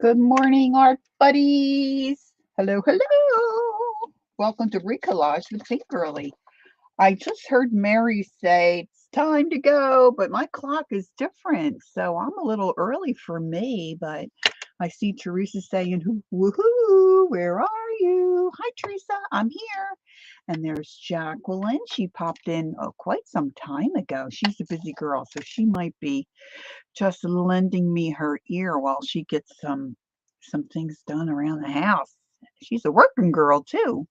Good morning, art buddies. Hello, hello. Welcome to Recollage with Pink Girly. I just heard Mary say it's time to go, but my clock is different, so I'm a little early for me. But I see Teresa saying, "Woohoo! Where are you?" Hi, Teresa. I'm here. And there's Jacqueline. She popped in quite some time ago. She's a busy girl, so she might be just lending me her ear while she gets some things done around the house. She's a working girl too.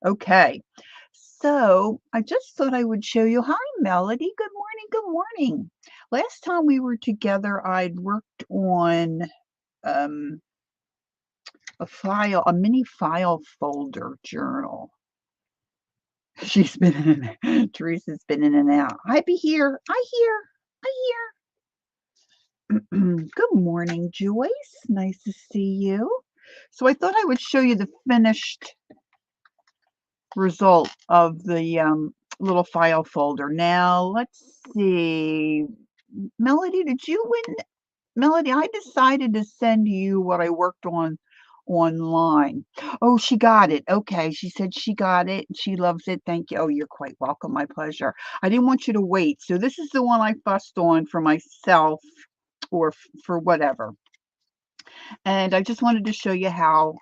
Okay. So I just thought I would show you. Hi, Melody. Good morning. Good morning. Last time we were together, I'd worked on um, a mini file folder journal. She's been Teresa's been in and out. I be here. I hear. I Good morning, Joyce. Nice to see you. So I thought I would show you the finished result of the little file folder. Now, let's see. Melody, did you win? Melody, I decided to send you what I worked on online. Oh, she got it. Okay, she said she got it. She loves it. Thank you. Oh, you're quite welcome. My pleasure. I didn't want you to wait. So this is the one I fussed on for myself or for whatever. And I just wanted to show you how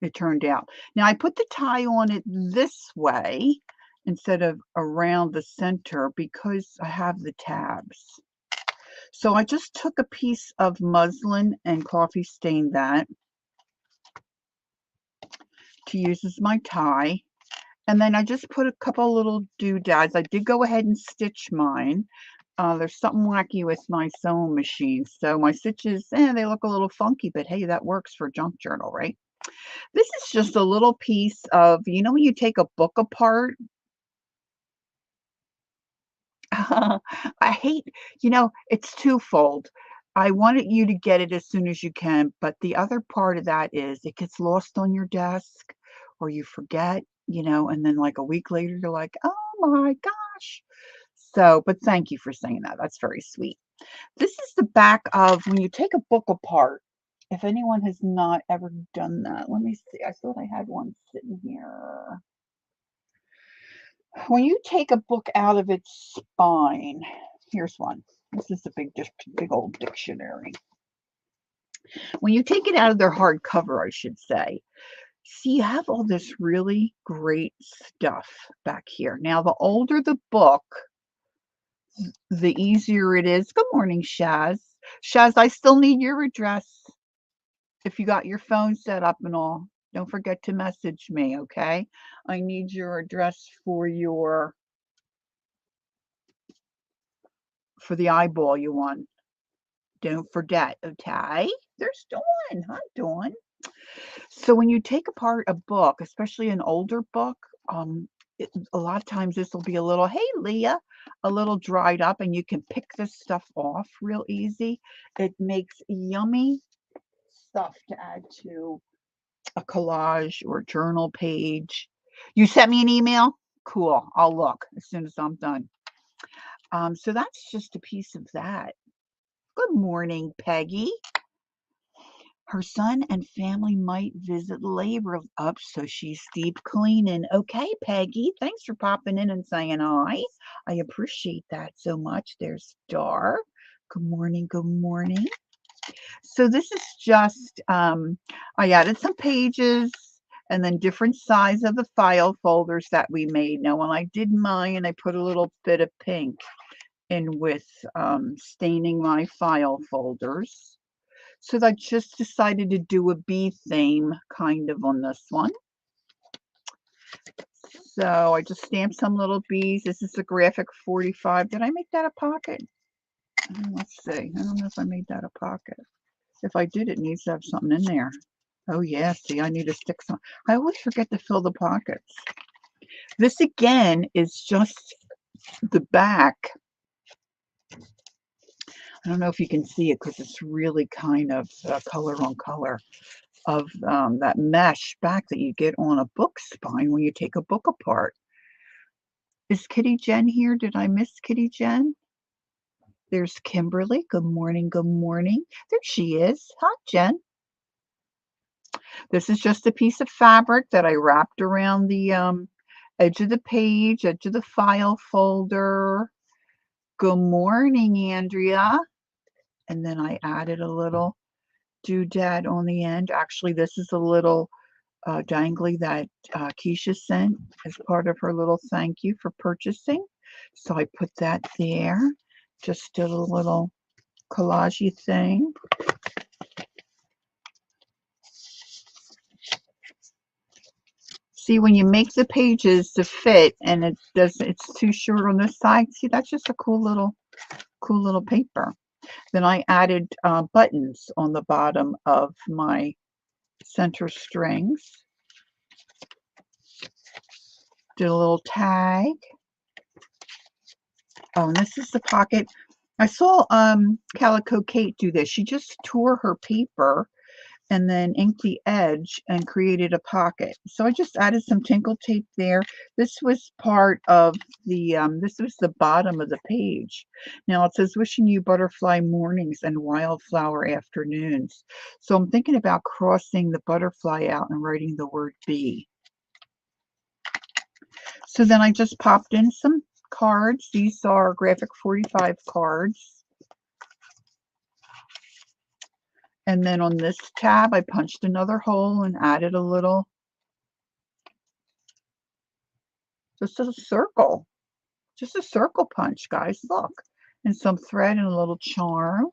it turned out. Now I put the tie on it this way instead of around the center because I have the tabs. So I just took a piece of muslin and coffee stained that to use as my tie. And then I just put a couple little doodads. I did go ahead and stitch mine. There's something wacky with my sewing machine. So my stitches, they look a little funky, but hey, that works for junk journal, right? This is just a little piece of, when you take a book apart. I hate, it's twofold. I wanted you to get it as soon as you can, but the other part of that is it gets lost on your desk or you forget, and then like a week later, you're like, oh my gosh. So, but thank you for saying that. That's very sweet. This is the back of when you take a book apart. If anyone has not ever done that, let me see. I thought I had one sitting here. When you take a book out of its spine, here's one. This is a big old dictionary. When you take it out of their hardcover, I should say, see, you have all this really great stuff back here. Now, the older the book, the easier it is. Good morning, Shaz. Shaz, I still need your address. If you got your phone set up and all, don't forget to message me, okay? I need your address for the eyeball you want. Don't forget, okay? There's Dawn. Hi, Dawn. So when you take apart a book, especially an older book, a lot of times this will be a little, hey, Leah, a little dried up, and you can pick this stuff off real easy. It makes yummy stuff to add to a collage or journal page. You sent me an email? Cool. I'll look as soon as I'm done. So that's just a piece of that. Good morning, Peggy. Her son and family might visit labor up, so she's deep cleaning. Okay, Peggy, thanks for popping in and saying hi. I appreciate that so much. There's Dar. Good morning, good morning. So this is just, I added some pages and then different size of the file folders that we made. Now, when I did mine, I put a little bit of pink in with staining my file folders. So I just decided to do a bee theme kind of on this one. So I just stamped some little bees. This is a graphic 45. Did I make that a pocket? Let's see. I don't know if I made that a pocket. If I did, it needs to have something in there. Oh yeah, see, I need to stick some. I always forget to fill the pockets. This again is just the back. I don't know if you can see it because it's really kind of color on color of that mesh back that you get on a book spine when you take a book apart. Is Kitty Jen here? Did I miss Kitty Jen? There's Kimberly. Good morning. Good morning. There she is. Hi, Jen. This is just a piece of fabric that I wrapped around the edge of the page, edge of the file folder. Good morning, Andrea. And then I added a little doodad on the end. Actually, this is a little dangly that Keisha sent as part of her little thank you for purchasing. So I put that there. Just did a little collagey thing. See, when you make the pages to fit and it's too short on this side, see, that's just a cool little paper. Then I added buttons on the bottom of my center strings. Did a little tag. Oh, and this is the pocket. I saw Calico Kate do this. She just tore her paper and then inked the edge and created a pocket. So I just added some tinkle tape there. This was part of the, this was the bottom of the page. Now it says, wishing you butterfly mornings and wildflower afternoons. So I'm thinking about crossing the butterfly out and writing the word bee. So then I just popped in some cards. These are graphic 45 cards. And then on this tab, I punched another hole and added a little, just a circle punch, guys, look. And some thread and a little charm.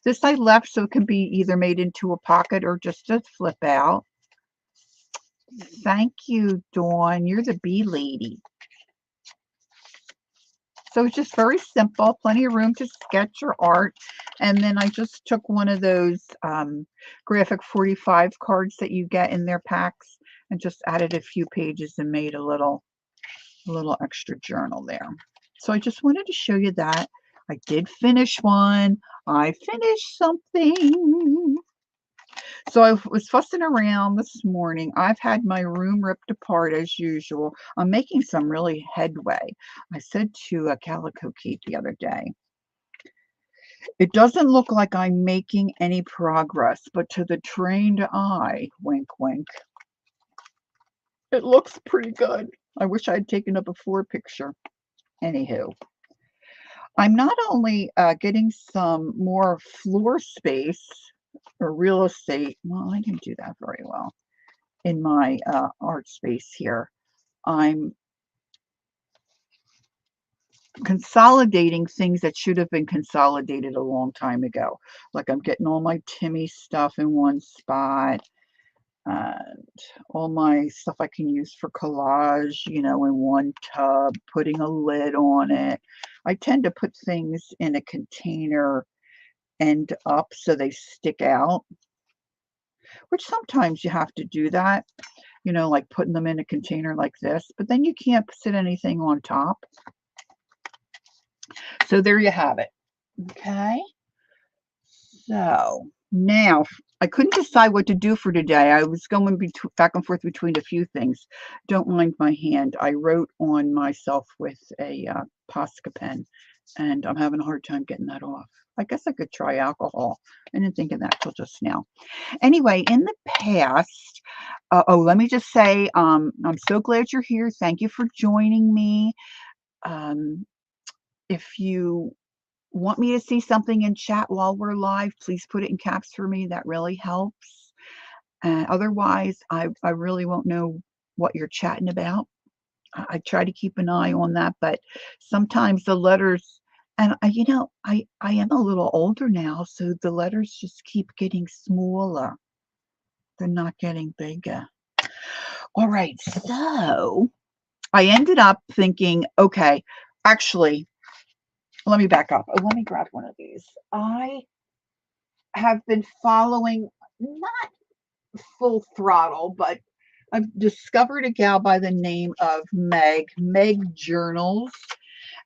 This I left so it can be either made into a pocket or just a flip out. Thank you, Dawn. You're the bee lady. So it's just very simple, plenty of room to sketch your art. And then I just took one of those graphic 45 cards that you get in their packs and just added a few pages and made a little extra journal there. So I just wanted to show you that. I did finish one. I finished something. So I was fussing around this morning. I've had my room ripped apart as usual. I'm making some really headway. I said to Calico Kate the other day, it doesn't look like I'm making any progress, but to the trained eye, wink, wink, it looks pretty good. I wish I'd taken a before picture. Anywho, I'm not only getting some more floor space or real estate. Well, I didn't do that very well in my art space here. I'm consolidating things that should have been consolidated a long time ago. Like I'm getting all my Timmy stuff in one spot and all my stuff I can use for collage, you know, in one tub, putting a lid on it. I tend to put things in a container end up so they stick out, which sometimes you have to do that, you know, like putting them in a container like this, but then you can't sit anything on top. So there you have it. Okay. So now I couldn't decide what to do for today. I was going back and forth between a few things. Don't mind my hand. I wrote on myself with a Posca pen, and I'm having a hard time getting that off. I guess I could try alcohol. I didn't think of that till just now. Anyway, in the past, let me just say, I'm so glad you're here. Thank you for joining me. If you want me to see something in chat while we're live, please put it in caps for me. That really helps. Otherwise, I really won't know what you're chatting about. I try to keep an eye on that, but sometimes the letters, and you know, I am a little older now, so the letters just keep getting smaller. They're not getting bigger. All right, so I ended up thinking, okay, actually, let me back up. Let me grab one of these. I have been following, not full throttle, but I've discovered a gal by the name of Meg Journals.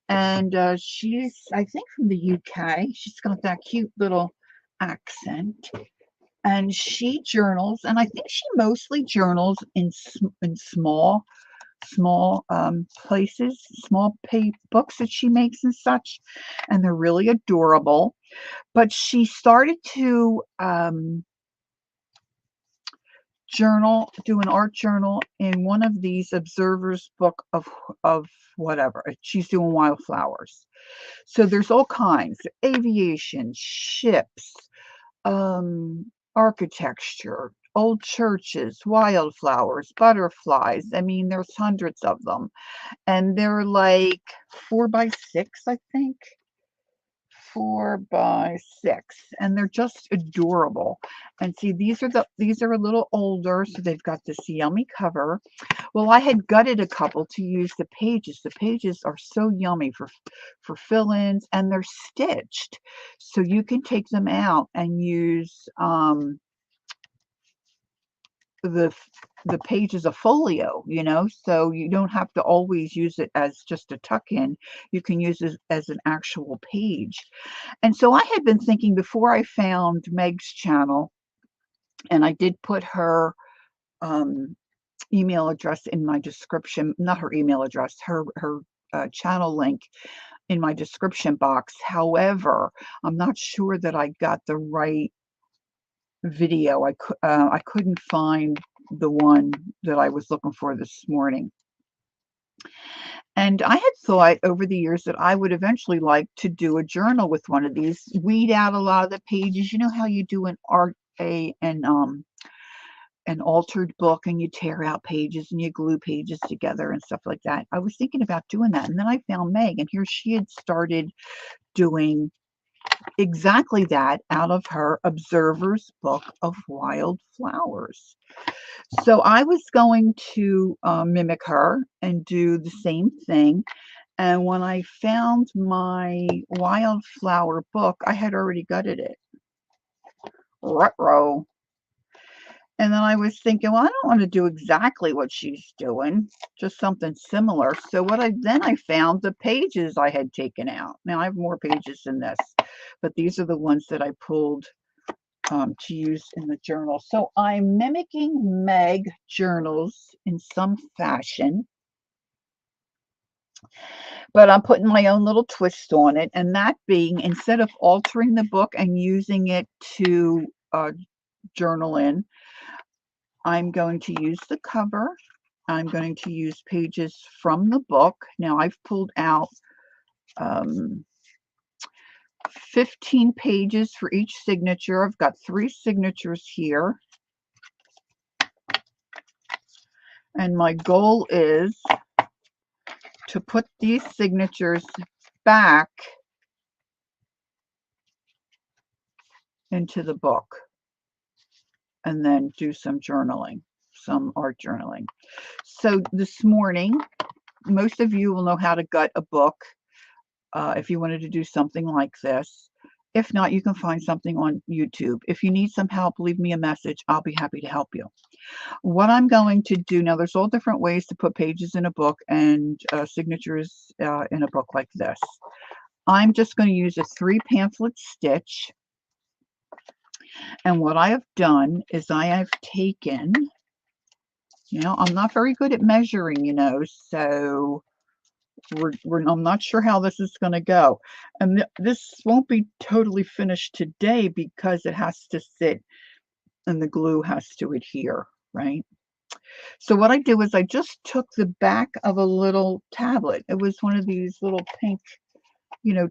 And she's, I think, from the UK. She's got that cute little accent. And she journals, and I think she mostly journals in small small places, small books that she makes and such, and they're really adorable. But she started to do an art journal in one of these observers book of whatever. She's doing wildflowers. So there's all kinds: aviation, ships, architecture, old churches, wildflowers, butterflies. I mean, there's hundreds of them, and they're like 4 by 6, I think. 4 by 6, and they're just adorable. And see, these are a little older, so they've got this yummy cover. Well, I had gutted a couple to use the pages. The pages are so yummy for fill-ins, and they're stitched, so you can take them out and use the the page as a folio, so you don't have to always use it as just a tuck-in. You can use it as an actual page. And so I had been thinking, before I found Meg's channel, and I did put her email address in my description, not her email address, her channel link in my description box. However, I'm not sure that I got the right video. I couldn't find the one that I was looking for this morning. And I had thought over the years that I would eventually like to do a journal with one of these, weed out a lot of the pages. You know how you do an altered book, and you tear out pages and you glue pages together and stuff like that. I was thinking about doing that, and then I found Meg, and here she had started doing exactly that out of her Observer's Book of Wildflowers. So I was going to mimic her and do the same thing. And when I found my wildflower book, I had already gutted it. Ruh-roh. And then I was thinking, well, I don't want to do exactly what she's doing, just something similar. So I found the pages I had taken out. Now I have more pages than this, but these are the ones that I pulled to use in the journal. So I'm mimicking Meg Journals in some fashion, but I'm putting my own little twist on it. And that being, instead of altering the book and using it to journal in, I'm going to use the cover. I'm going to use pages from the book. Now I've pulled out 15 pages for each signature. I've got 3 signatures here. And my goal is to put these signatures back into the book and then do some journaling, some art journaling. So this morning, most of you will know how to gut a book if you wanted to do something like this. If not, you can find something on YouTube. If you need some help, leave me a message. I'll be happy to help you. What I'm going to do now, there's all different ways to put pages in a book and signatures in a book like this. I'm just going to use a 3 pamphlet stitch. And what I have done is I have taken, I'm not very good at measuring, so I'm not sure how this is going to go. And this won't be totally finished today because it has to sit and the glue has to adhere, right? So what I do is I just took the back of a little tablet. It was one of these little pink,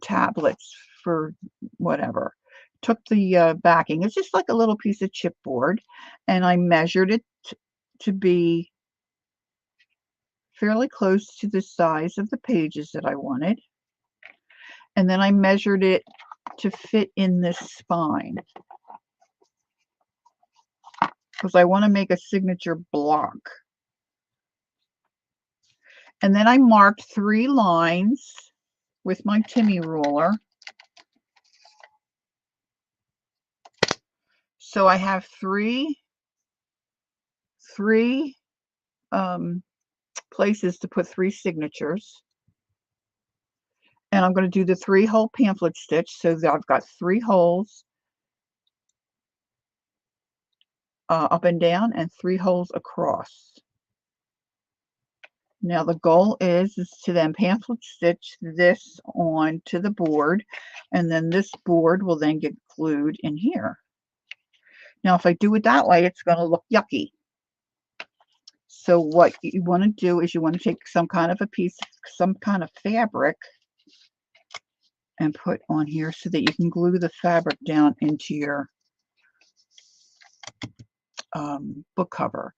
tablets for whatever. Took the backing. It's just like a little piece of chipboard, and I measured it to be fairly close to the size of the pages that I wanted. And then I measured it to fit in this spine, because I want to make a signature block. And then I marked 3 lines with my Timmy ruler. So I have three places to put 3 signatures. And I'm going to do the 3-hole pamphlet stitch so that I've got 3 holes up and down and 3 holes across. Now the goal is to then pamphlet stitch this onto the board, and then this board will then get glued in here. Now if I do it that way, it's going to look yucky. So what you want to do is you want to take some kind of a piece, some kind of fabric, and put on here so that you can glue the fabric down into your book cover.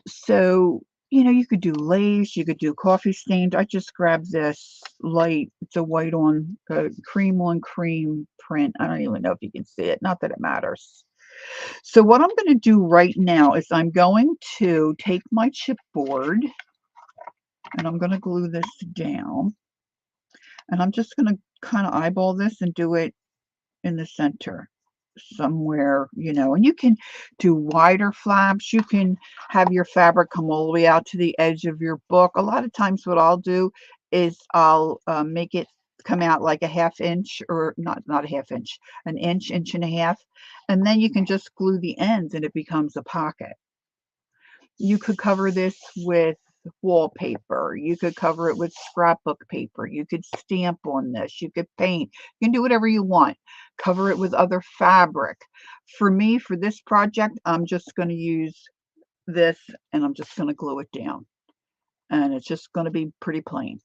So, you could do lace, you could do coffee stained. I just grabbed this light, it's a white on cream on cream print. I don't even know if you can see it, not that it matters. So what I'm going to do right now is I'm going to take my chipboard and I'm going to glue this down. And I'm just going to kind of eyeball this and do it in the center somewhere, and you can do wider flaps. You can have your fabric come all the way out to the edge of your book. A lot of times what I'll do is I'll make it come out like a half inch, or not a half inch, an inch, inch and a half, and then you can just glue the ends and it becomes a pocket. You could cover this with wallpaper. You could cover it with scrapbook paper. You could stamp on this. You could paint. You can do whatever you want. Cover it with other fabric. For me, for this project, I'm just going to use this and I'm just going to glue it down. And it's just going to be pretty plain.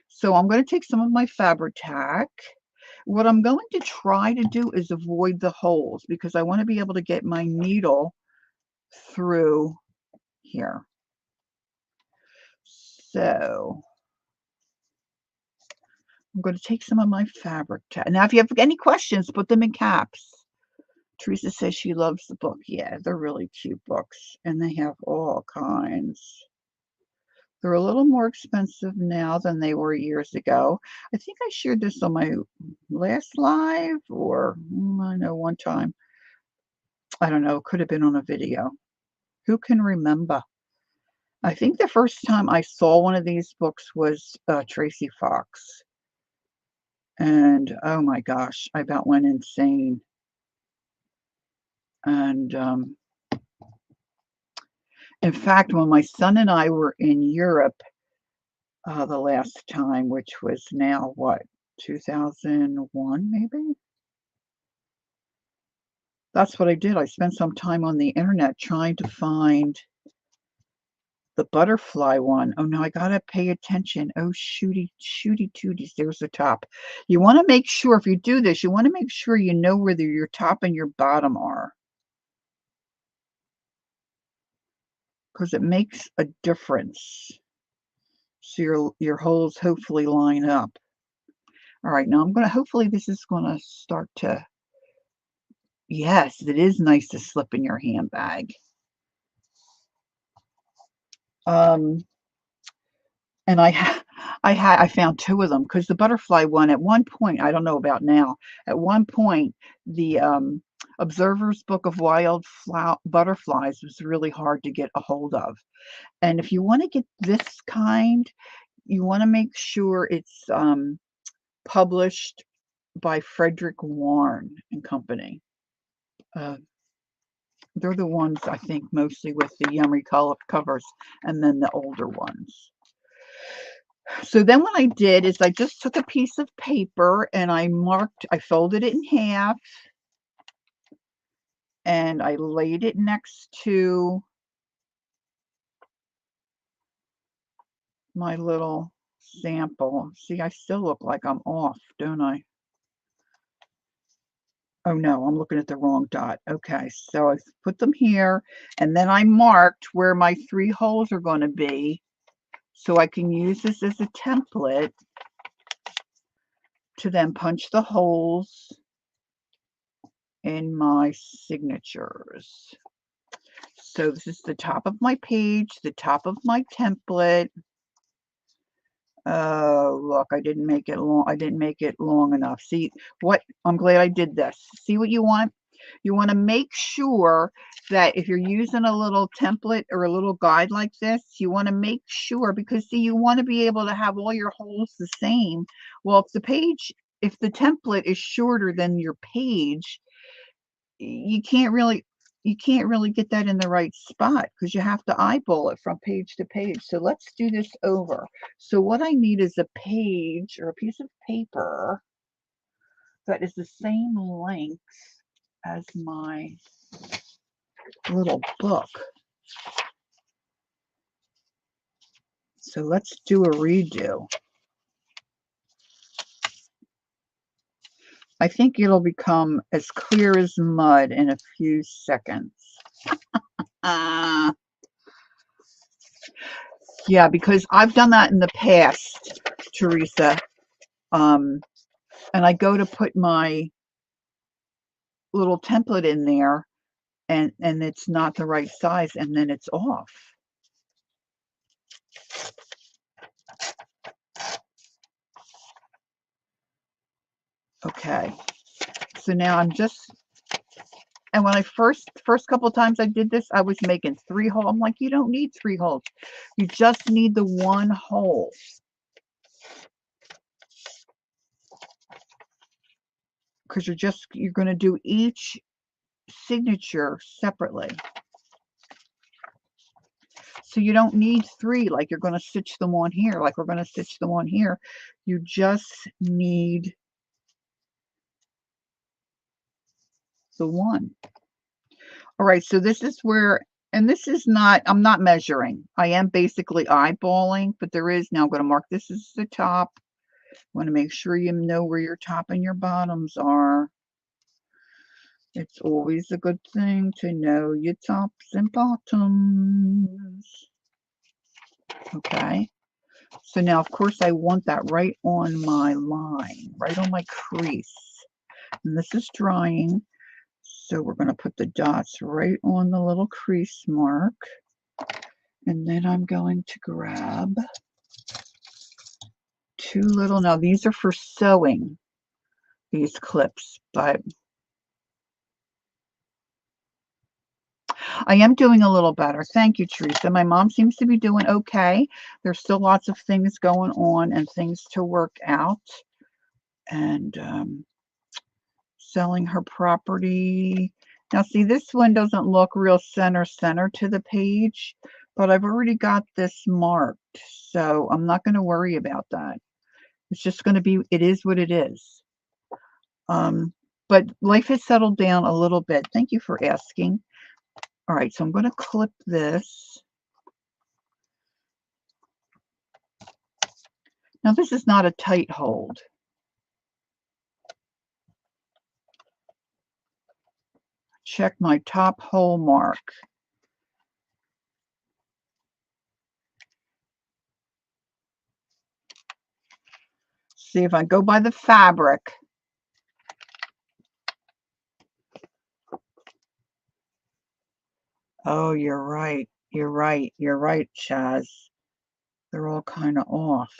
So I'm going to take some of my Fabri-Tac. What I'm going to try to do is avoid the holes because I want to be able to get my needle through here. So I'm going to take some of my Fabri-Tac. Now, if you have any questions, put them in caps. Teresa says she loves the book. Yeah, they're really cute books, and they have all kinds. They're a little more expensive now than they were years ago. I think I shared this on my last live, or I know one time. I don't know, it could have been on a video. Who can remember? I think the first time I saw one of these books was Tracy Fox. And oh my gosh, I about went insane. And in fact, when my son and I were in Europe the last time, which was now what, 2001 maybe? That's what I did. I spent some time on the internet trying to find the butterfly one. Oh no, I gotta pay attention. Oh shooty, shooty tooties. There's the top. You want to make sure, if you do this, you want to make sure you know where your top and your bottom are, because it makes a difference. So your holes hopefully line up. All right, now hopefully this is gonna start to, yes, it is nice to slip in your handbag. And I found two of them because the butterfly one at one point, I don't know about now, at one point the Observer's Book of Wild Butterflies was really hard to get a hold of. And if you want to get this kind, you want to make sure it's published by Frederick Warren and Company. They're the ones, I think, mostly with the yummy color covers, and then the older ones. So then what I did is I just took a piece of paper and I folded it in half, and I laid it next to my little sample. See, I still look like I'm off, don't I? Oh no, I'm looking at the wrong dot. Okay, so I put them here, and then I marked where my 3 holes are going to be, so I can use this as a template to then punch the holes in my signatures. So this is the top of my page, the top of my template. Oh, look, I didn't make it long. I didn't make it long enough. See what? I'm glad I did this. See what you want? You want to make sure that if you're using a little template or a little guide like this, you want to make sure, because see, you want to be able to have all your holes the same. Well, if the template is shorter than your page, you can't really, you can't really get that in the right spot because you have to eyeball it from page to page. So let's do this over. So what I need is a page or a piece of paper that is the same length as my little book. So let's do a redo. I think it'll become as clear as mud in a few seconds. Yeah, because I've done that in the past, Teresa. And I go to put my little template in there, and it's not the right size, and then it's off. Okay, so now I'm just, and when I first couple of times I did this, I was making 3 holes. I'm like, you don't need 3 holes. You just need the 1 hole. Because you're going to do each signature separately. So you don't need 3, like you're going to stitch them on here, like we're going to stitch them on here. You just need the 1. All right, so this is where, and this is not, I'm not measuring. I am basically eyeballing, but there is, now I'm going to mark this as the top. I want to make sure you know where your top and your bottoms are. It's always a good thing to know your tops and bottoms. Okay. So now, of course, I want that right on my line, right on my crease. And this is drying. So we're going to put the dots right on the little crease mark. And then I'm going to grab 2 little, now these are for sewing, these clips, but I am doing a little better. Thank you, Teresa. My mom seems to be doing okay. There's still lots of things going on and things to work out. And selling her property. Now, see, this one doesn't look real center to the page, but I've already got this marked, so I'm not going to worry about that. It's just going to be, it is what it is. But life has settled down a little bit. Thank you for asking. All right, so I'm going to clip this. Now, this is not a tight hold. Check my top hole mark. See if I go by the fabric. Oh, you're right. You're right. You're right, Chaz. They're all kind of off.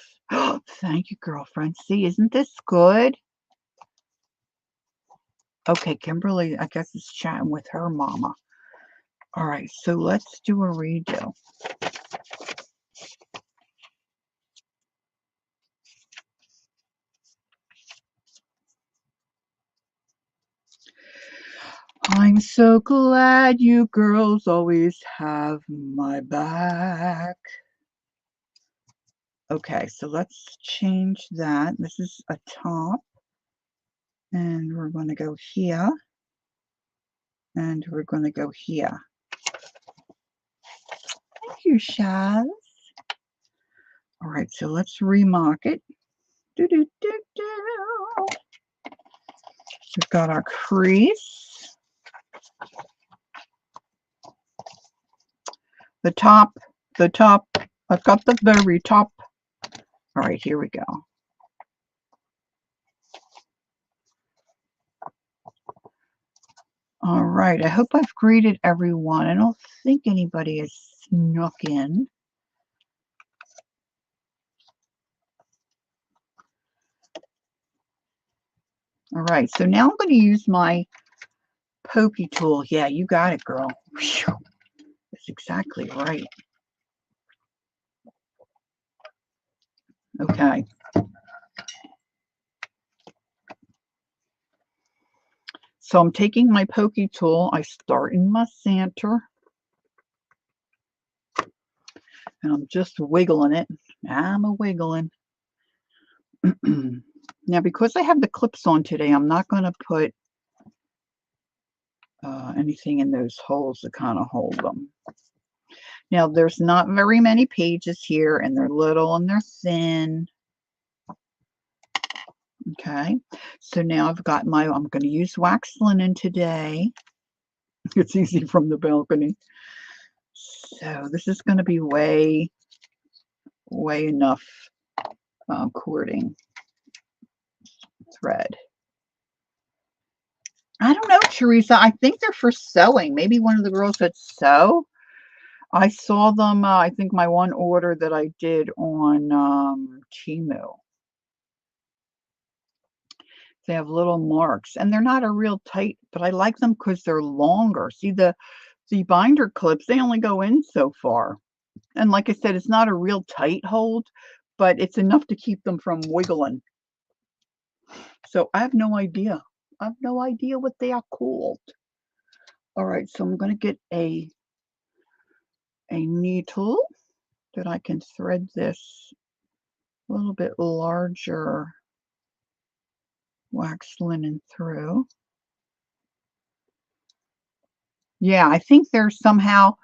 Thank you, girlfriend. See, isn't this good? Okay, Kimberly, I guess, is chatting with her mama. All right, so let's do a redo. I'm so glad you girls always have my back. Okay, so let's change that. This is a top. And we're going to go here. And we're going to go here. Thank you, Shaz. All right, so let's remark it. Do, do, do, do. We've got our crease. The top. I've got the very top. All right, here we go. All right, I hope I've greeted everyone. I don't think anybody has snuck in. All right, so now I'm going to use my pokey tool. Yeah, you got it, girl. Whew. That's exactly right. Okay. So I'm taking my pokey tool. I start in my center, and I'm just wiggling it. I'm a wiggling. Now, because I have the clips on today, I'm not going to put anything in those holes to kind of hold them. Now, there's not very many pages here, and they're little and they're thin. Okay, so now I've got my, I'm going to use wax linen today. It's easy from the balcony. So this is going to be way enough cording thread. I don't know, Teresa. I think they're for sewing. Maybe one of the girls that sew. I saw them, I think my one order that I did on Temu. They have little marks, and they're not a real tight, but I like them because they're longer. See, the binder clips, they only go in so far. And like I said, it's not a real tight hold, but it's enough to keep them from wiggling. So I have no idea. I have no idea what they are called. All right, so I'm going to get a needle that I can thread this a little bit larger wax linen through. Yeah, I think there's somehow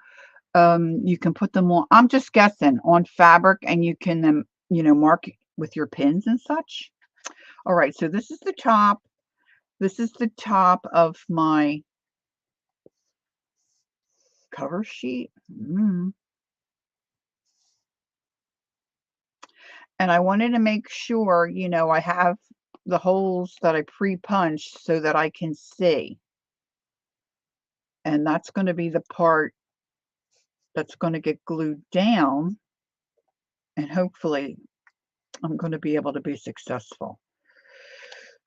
you can put them on, I'm just guessing, on fabric, and you can mark with your pins and such. All right, so this is the top. This is the top of my cover sheet. And I wanted to make sure, I have the holes that I pre-punched so that I can see. And that's going to be the part that's going to get glued down. And hopefully I'm going to be able to be successful.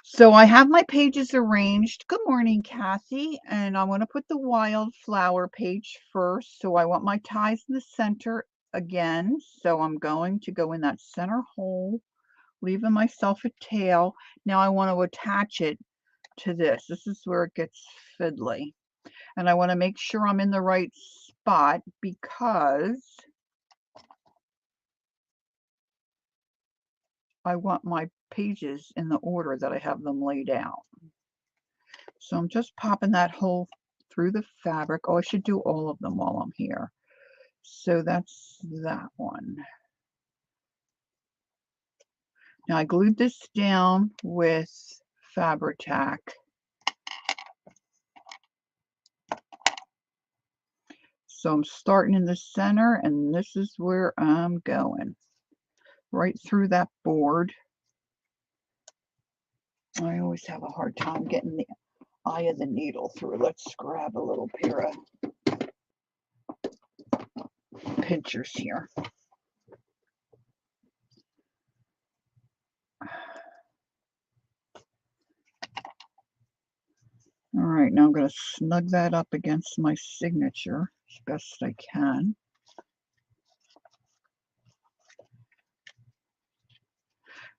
So I have my pages arranged. Good morning, Kathy. And I want to put the wildflower page first. So I want my ties in the center again. So I'm going to go in that center hole, leaving myself a tail. Now I want to attach it to this. This is where it gets fiddly. And I want to make sure I'm in the right spot because I want my pages in the order that I have them laid out. So I'm just popping that hole through the fabric. Oh, I should do all of them while I'm here. So that's that one. Now I glued this down with Fabri-Tac. So I'm starting in the center, and this is where I'm going. Right through that board. I always have a hard time getting the eye of the needle through. Let's grab a little pair of pinchers here. All right, now I'm going to snug that up against my signature as best I can.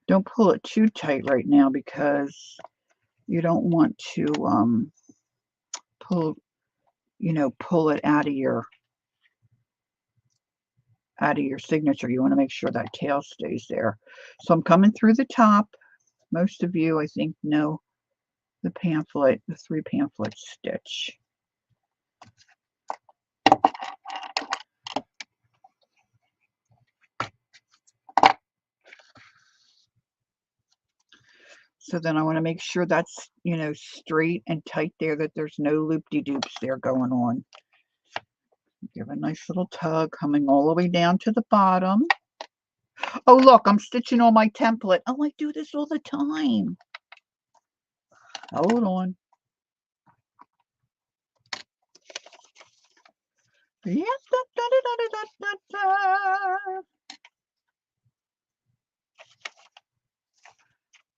Don't pull it too tight right now because you don't want to pull it out of your signature. You want to make sure that tail stays there. So I'm coming through the top. Most of you, I think, know the pamphlet, the 3 pamphlet stitch. So then I want to make sure that's, straight and tight there, that there's no loop-de-doops there going on. Give a nice little tug coming all the way down to the bottom. Oh, look, I'm stitching on my template. Oh, I do this all the time. Hold on. Yes,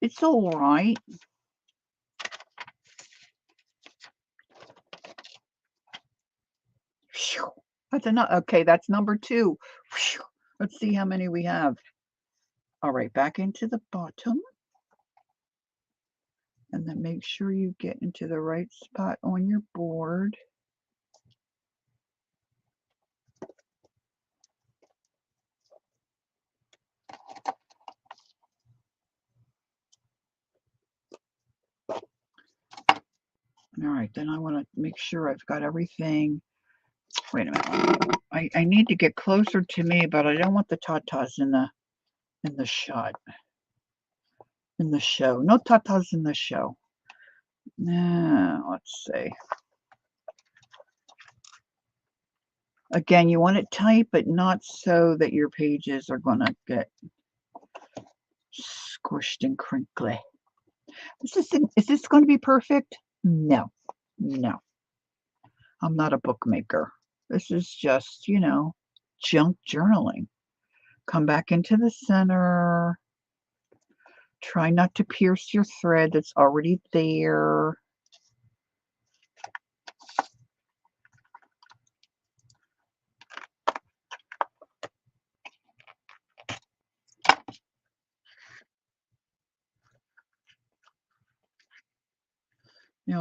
it's all right. That's enough. Okay, that's number 2. Let's see how many we have. All right, back into the bottom. And then make sure you get into the right spot on your board. All right, then I want to make sure I've got everything. Wait a minute. I need to get closer to me, but I don't want the tatas in the shot. In the show. No tatas in the show. Now, let's see. Again, you want it tight, but not so that your pages are going to get squished and crinkly. Is this going to be perfect? No. No. I'm not a bookmaker. This is just, junk journaling. Come back into the center. Try not to pierce your thread that's already there.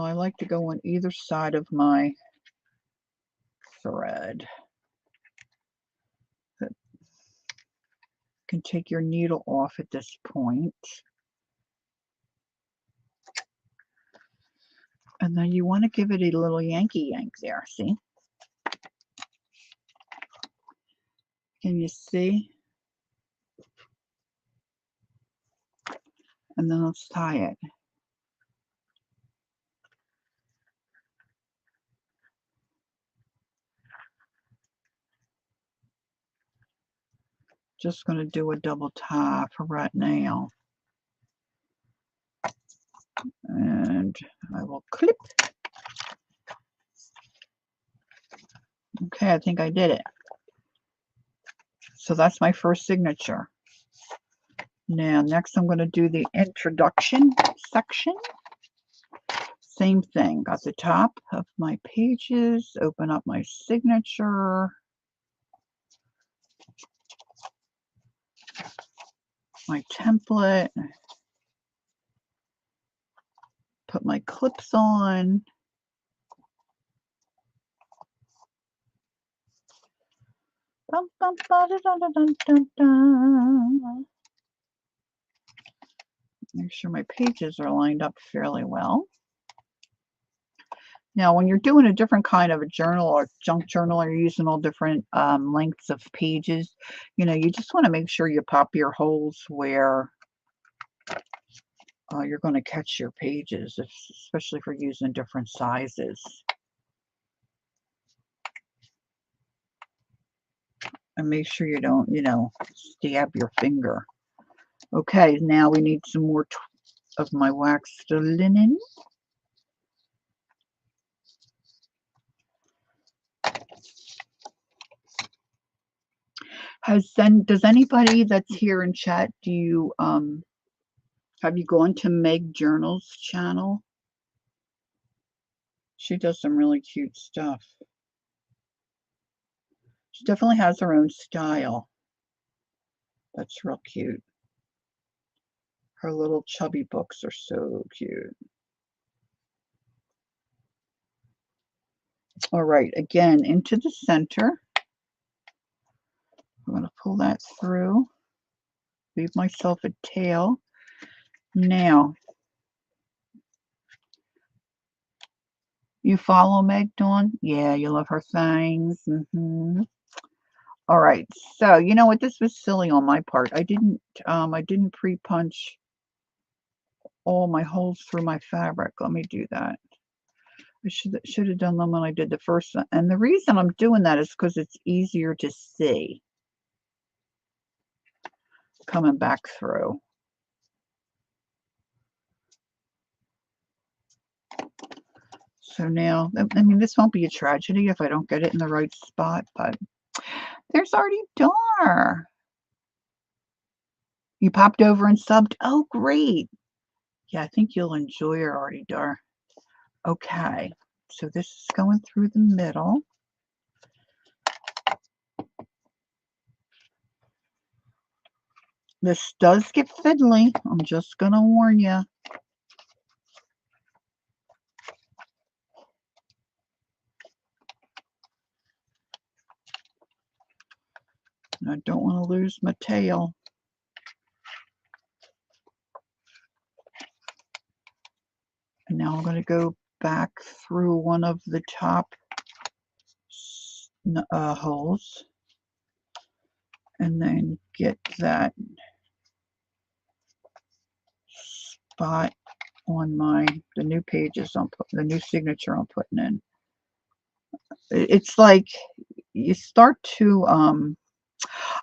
I like to go on either side of my thread. You can take your needle off at this point. And then you want to give it a little Yankee yank there, see? Can you see? And then let's tie it. Just going to do a double tie for right now. And I will clip. Okay, I think I did it. So that's my first signature. Now, next I'm going to do the introduction section. Same thing. Got the top of my pages. Open up my signature. My template. Put my clips on. Bum, bum, ba, da, da, da, da, da. Make sure my pages are lined up fairly well. Now, when you're doing a different kind of a journal or junk journal, or you're using all different lengths of pages, you just want to make sure you pop your holes where you're going to catch your pages, especially for using different sizes. And make sure you don't, stab your finger. Okay, now we need some more of my waxed linen. Does anybody that's here in chat, have you gone to Meg Journals channel? She does some really cute stuff. She definitely has her own style. That's real cute. Her little chubby books are so cute. All right, again, into the center. I'm going to pull that through. Leave myself a tail. Now, you follow Meg, Dawn? Yeah, you love her things. All right, so you know what? This was silly on my part. I didn't pre-punch all my holes through my fabric. Let me do that. I should have done them when I did the first one. And the reason I'm doing that is because it's easier to see coming back through. So now, I mean, this won't be a tragedy if I don't get it in the right spot, but there's already Dar. You popped over and subbed? Oh, great. Yeah, I think you'll enjoy her already, Dar. Okay, so this is going through the middle. This does get fiddly. I'm just going to warn you. I don't want to lose my tail. And now I'm going to go back through one of the top holes and then get that spot on the new pages the new signature I'm putting in. It's like you start to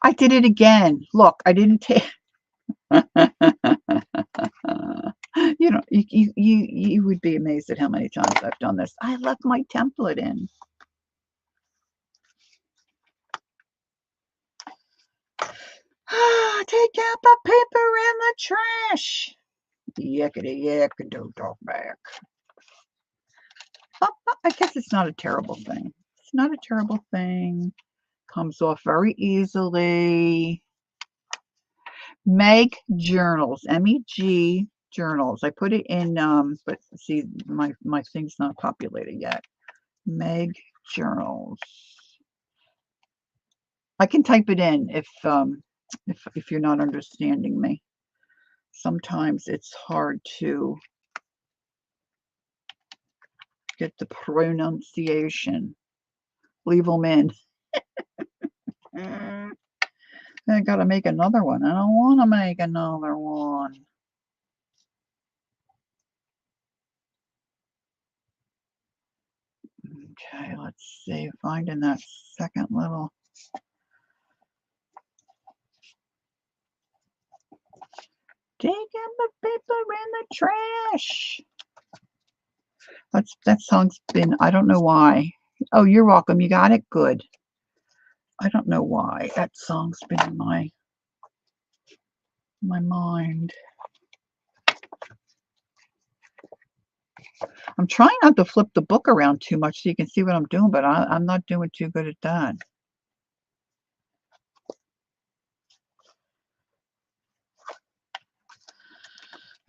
I did it again. Look, I didn't take you know, you would be amazed at how many times I've done this. I left my template in. Take out the paper and the trash. Yickety yick, don't talk back. I guess it's not a terrible thing. It's not a terrible thing. Comes off very easily. Meg Journals, MEG Journals. I put it in, but see, my thing's not populated yet. Meg Journals. I can type it in if you're not understanding me. Sometimes it's hard to get the pronunciation. Leave them in. I gotta make another one. I don't want to make another one. Okay, let's see. Finding that second little. Take out the paper in the trash. That song's been, I don't know why. Oh, you're welcome. You got it? Good. I don't know why. That song's been in my mind. I'm trying not to flip the book around too much so you can see what I'm doing, but I'm not doing too good at that.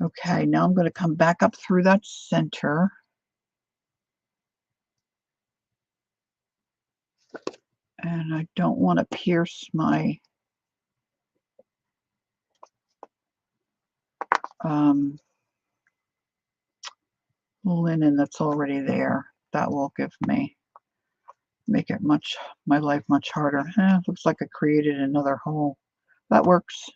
Okay, now I'm going to come back up through that center. And I don't want to pierce my linen that's already there. That will make it my life much harder. Looks like I created another hole. That works.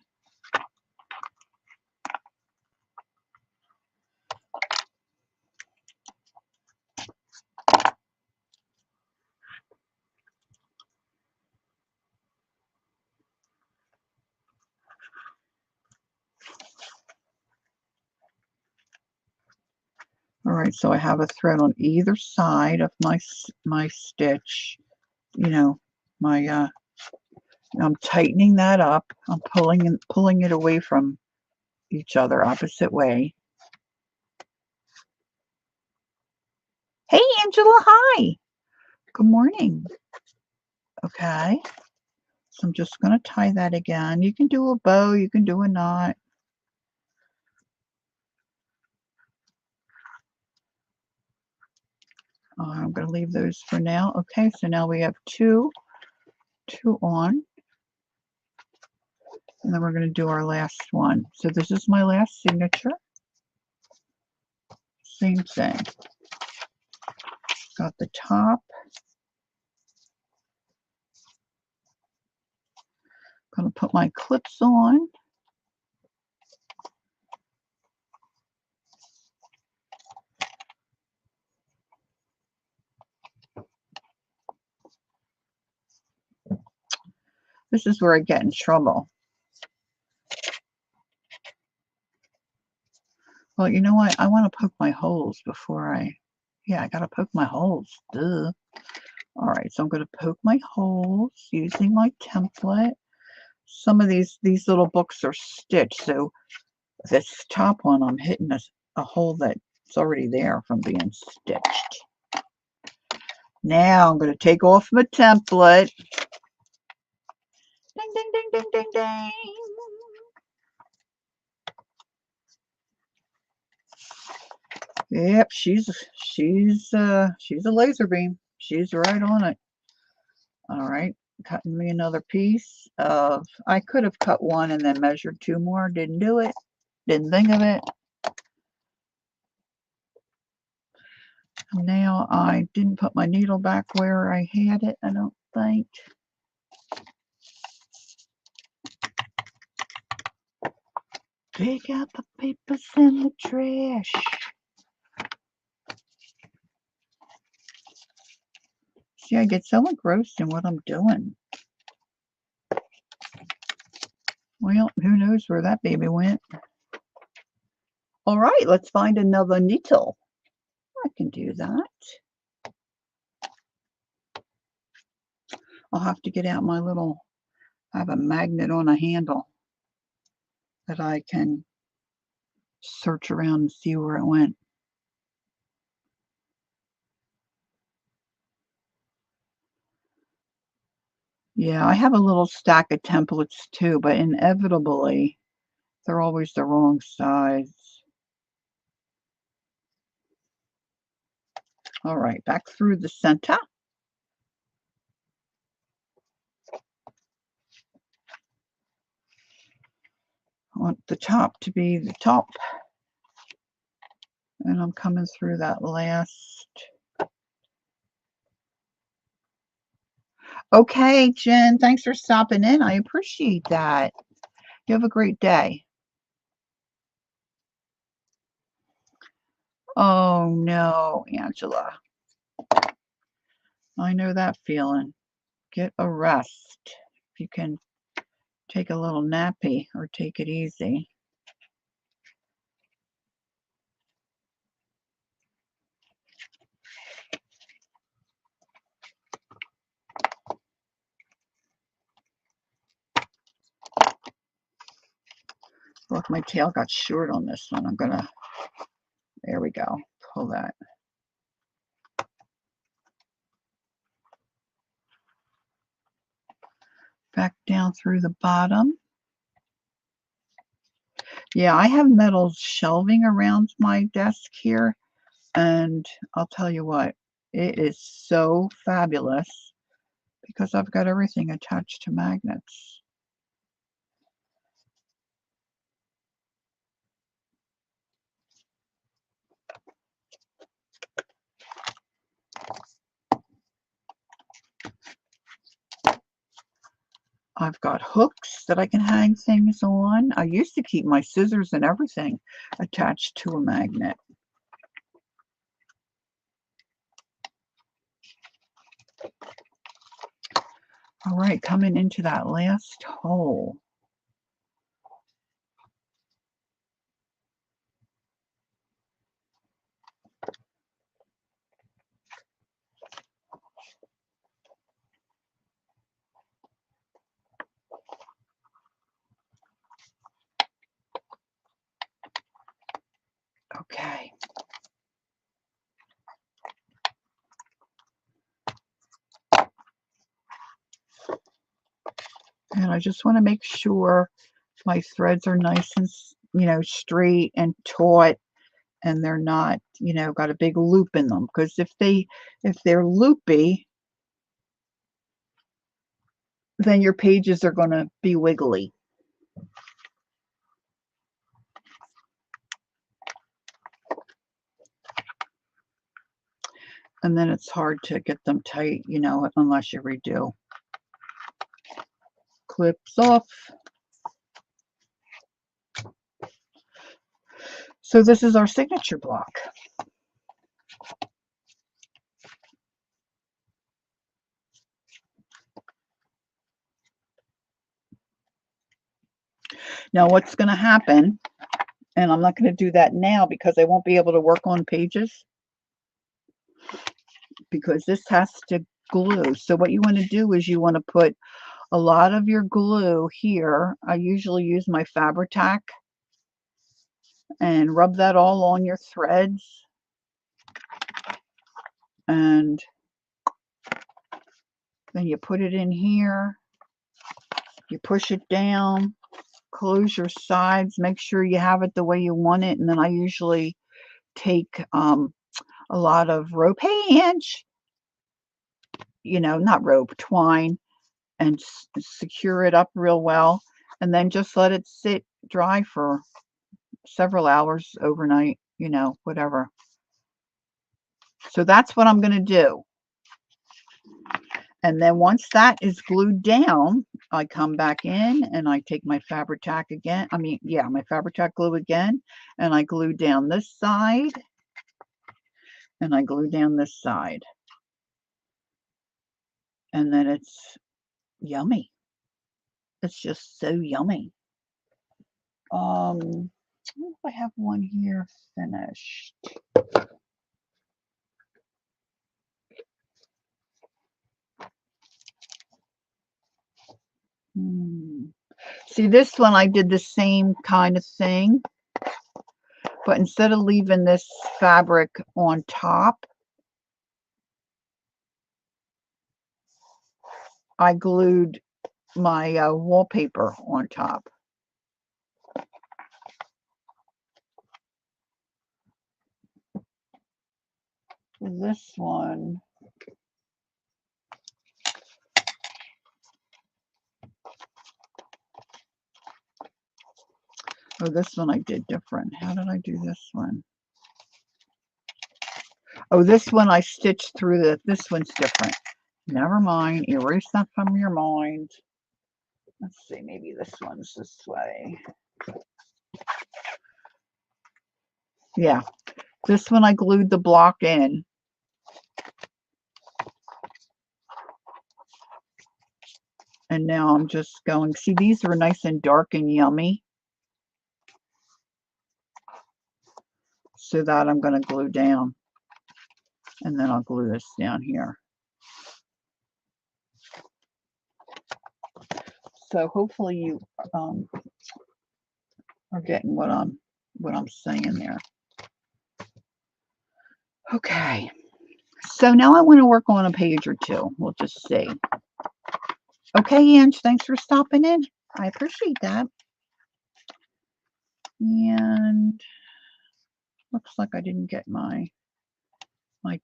All right, so I have a thread on either side of my stitch. You know, I'm tightening that up. I'm pulling it away from each other, opposite way. Hey, Angela, hi. Good morning. Okay, so I'm just going to tie that again. You can do a bow, you can do a knot. I'm going to leave those for now. Okay, so now we have two on. And then we're going to do our last one. So this is my last signature. Same thing. Got the top. Going to put my clips on. This is where I get in trouble. Well, you know what? I want to poke my holes before I got to poke my holes. Duh. All right, so I'm going to poke my holes using my template. Some of these little books are stitched, so this top one I'm hitting a hole that's already there from being stitched. Now I'm going to take off my template. Ding, ding, ding, ding, ding, ding. Yep, she's a laser beam. She's right on it. All right, cutting me another piece of, I could have cut one and then measured two more. Didn't do it. Didn't think of it. Now I didn't put my needle back where I had it, I don't think. Take out the papers in the trash. See, I get so engrossed in what I'm doing. Well, who knows where that baby went. All right, let's find another needle. I can do that. I'll have to get out my little, I have a magnet on a handle that I can search around and see where it went. Yeah, I have a little stack of templates too, but inevitably they're always the wrong size. All right, back through the center. I want the top to be the top. And I'm coming through that last. Okay, Jen, thanks for stopping in. I appreciate that. You have a great day. Oh, no, Angela. I know that feeling. Get a rest. If you can take a little nappy or take it easy. Look, my tail got short on this one. I'm gonna, there we go, pull that. Back down through the bottom. Yeah, I have metal shelving around my desk here, and I'll tell you what, it is so fabulous because I've got everything attached to magnets. I've got hooks that I can hang things on. I used to keep my scissors and everything attached to a magnet. All right, coming into that last hole. Okay. And I just want to make sure my threads are nice and, straight and taut, and they're not, got a big loop in them. Because if they're loopy, then your pages are going to be wiggly. And then it's hard to get them tight, unless you redo. Clips off. So this is our signature block. Now what's going to happen, and I'm not going to do that now because I won't be able to work on pages because this has to glue. So what you want to do is you want to put a lot of your glue here. I usually use my Fabri-Tac and rub that all on your threads. And then you put it in here. You push it down, close your sides, make sure you have it the way you want it. And then I usually take a lot of rope, hey Ange, not rope, twine, and secure it up real well, and then just let it sit dry for several hours overnight, you know, whatever. So that's what I'm going to do. And then once that is glued down, I come back in and I take my Fabri-Tac again. My Fabri-Tac glue again, and I glue down this side, and I glue down this side. And then it's yummy. It's just so yummy. I wonder if I have one here finished. See, this one I did the same kind of thing, but instead of leaving this fabric on top, I glued my wallpaper on top. This one, oh, this one I did different. How did I do this one? Oh, this one I stitched through this one's different. Never mind, erase that from your mind. Let's see, maybe this one's this way. Yeah, this one I glued the block in. And now I'm just going, see, these are nice and dark and yummy. So that I'm going to glue down. And then I'll glue this down here. So hopefully you are getting what I'm saying there. Okay. So now I want to work on a page or two. We'll just see. Okay, Ange, thanks for stopping in. I appreciate that. And looks like I didn't get my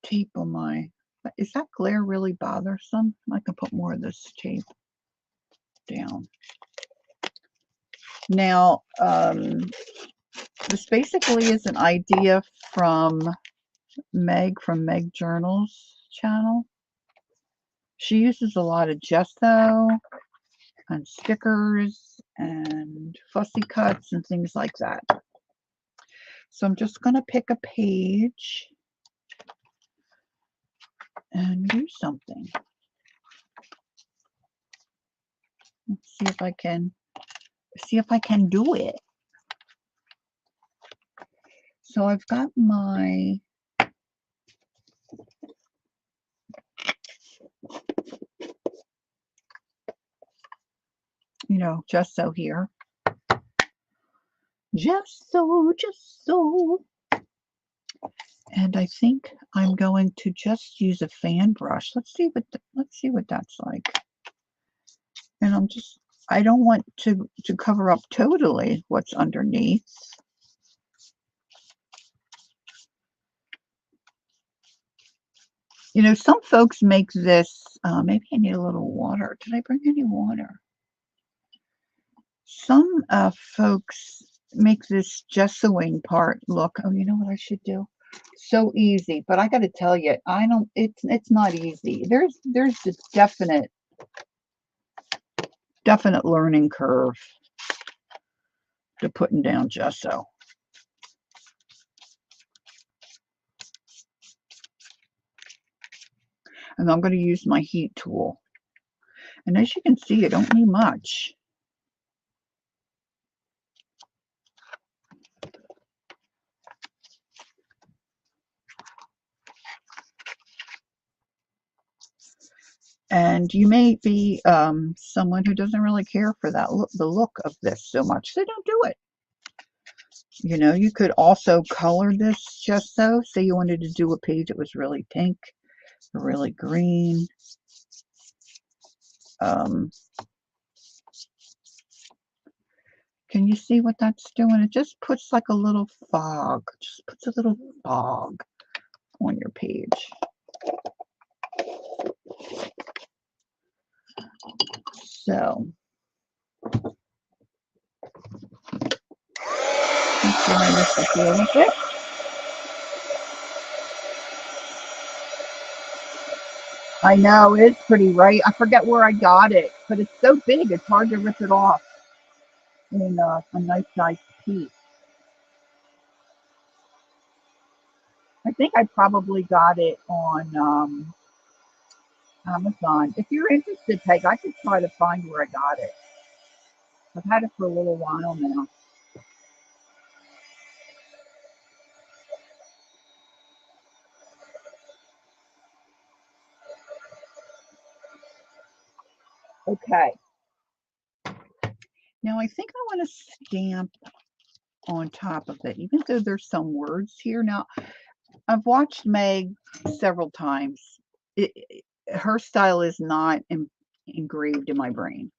tape on my, is that glare really bothersome? I can put more of this tape down. Now, this basically is an idea from Meg Journals channel. She uses a lot of gesso and stickers and fussy cuts and things like that. So I'm just going to pick a page and do something. Let's see if I can do it. So I've got my gesso here. Gesso. And I think I'm going to just use a fan brush. Let's see what that's like. And I don't want to cover up totally what's underneath. You know, some folks make this, maybe I need a little water. Did I bring any water? Some folks make this gessoing part look, oh, you know what I should do? So easy, but I got to tell you, it's not easy. There's a definite learning curve to putting down gesso. And I'm going to use my heat tool. And as you can see, I don't need much. And you may be someone who doesn't really care for the look of this so much. So don't do it. You know, you could also color this gesso. Say you wanted to do a page that was really pink or really green. Can you see what that's doing? It just puts like a little fog. Just puts a little fog on your page. So, let's line this up a little bit. I know, it's pretty, right? I forget where I got it, but it's so big, it's hard to rip it off in a nice size piece. I think I probably got it on Amazon. If you're interested, Peg, I could try to find where I got it. I've had it for a little while now. Okay. Now I think I want to stamp on top of it, even though there's some words here. Now, I've watched Meg several times. Her style is not engraved in my brain.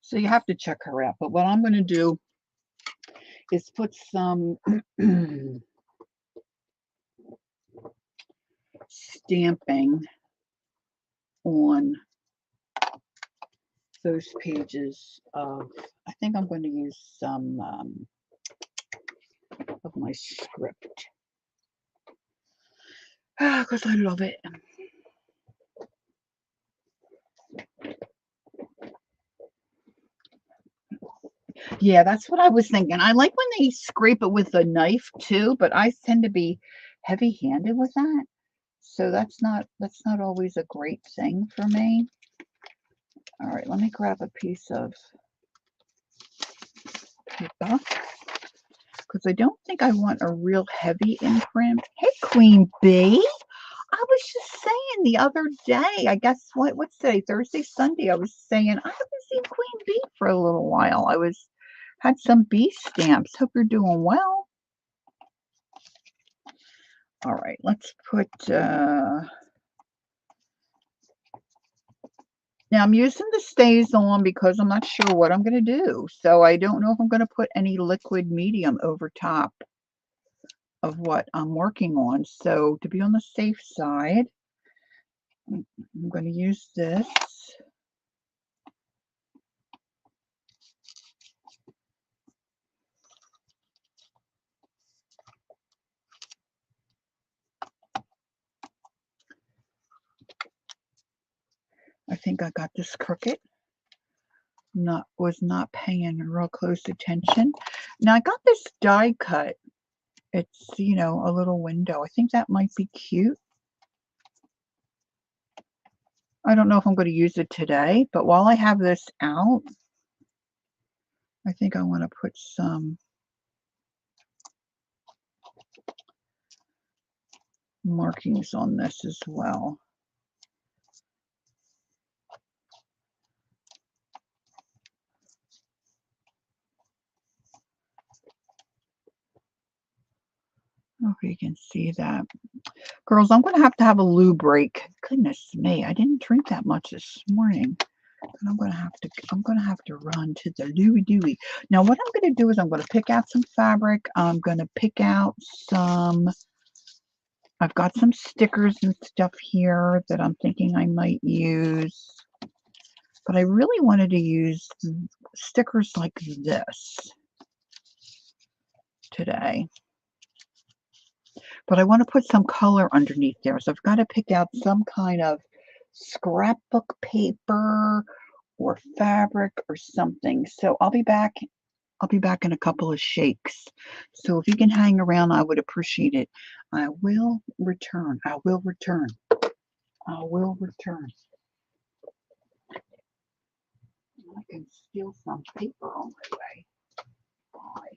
So you have to check her out. But what I'm going to do is put some stamping on those pages of, I think I'm going to use some of my script because I love it. Yeah, that's what I was thinking. I like when they scrape it with a knife too, but I tend to be heavy-handed with that. So that's not always a great thing for me. All right, let me grab a piece of paper because I don't think I want a real heavy imprint. Hey, Queen Bee. I was just saying the other day, I guess what's today? Thursday, Sunday. I was saying I haven't seen Queen Bee for a little while. Had some bee stamps. Hope you're doing well. All right, let's put now I'm using the Stays On because I'm not sure what I'm going to do. So I don't know if I'm going to put any liquid medium over top of what I'm working on. So to be on the safe side, I'm going to use this. I think I got this crooked. Was not paying real close attention. Now I got this die cut. It's, a little window. I think that might be cute. I don't know if I'm going to use it today, but while I have this out, I think I want to put some markings on this as well. Hope you can see that. Girls, I'm going to have a loo break. Goodness me, I didn't drink that much this morning. And I'm going to have to run to the Louie Dewey. Now, what I'm going to do is I'm going to pick out some fabric. I'm going to pick out I've got some stickers and stuff here that I'm thinking I might use. But I really wanted to use stickers like this today. But I want to put some color underneath there. So I've got to pick out some kind of scrapbook paper or fabric or something. So I'll be back in a couple of shakes. So if you can hang around, I would appreciate it. I will return. I will return. I will return. I can steal some paper on my way. Bye.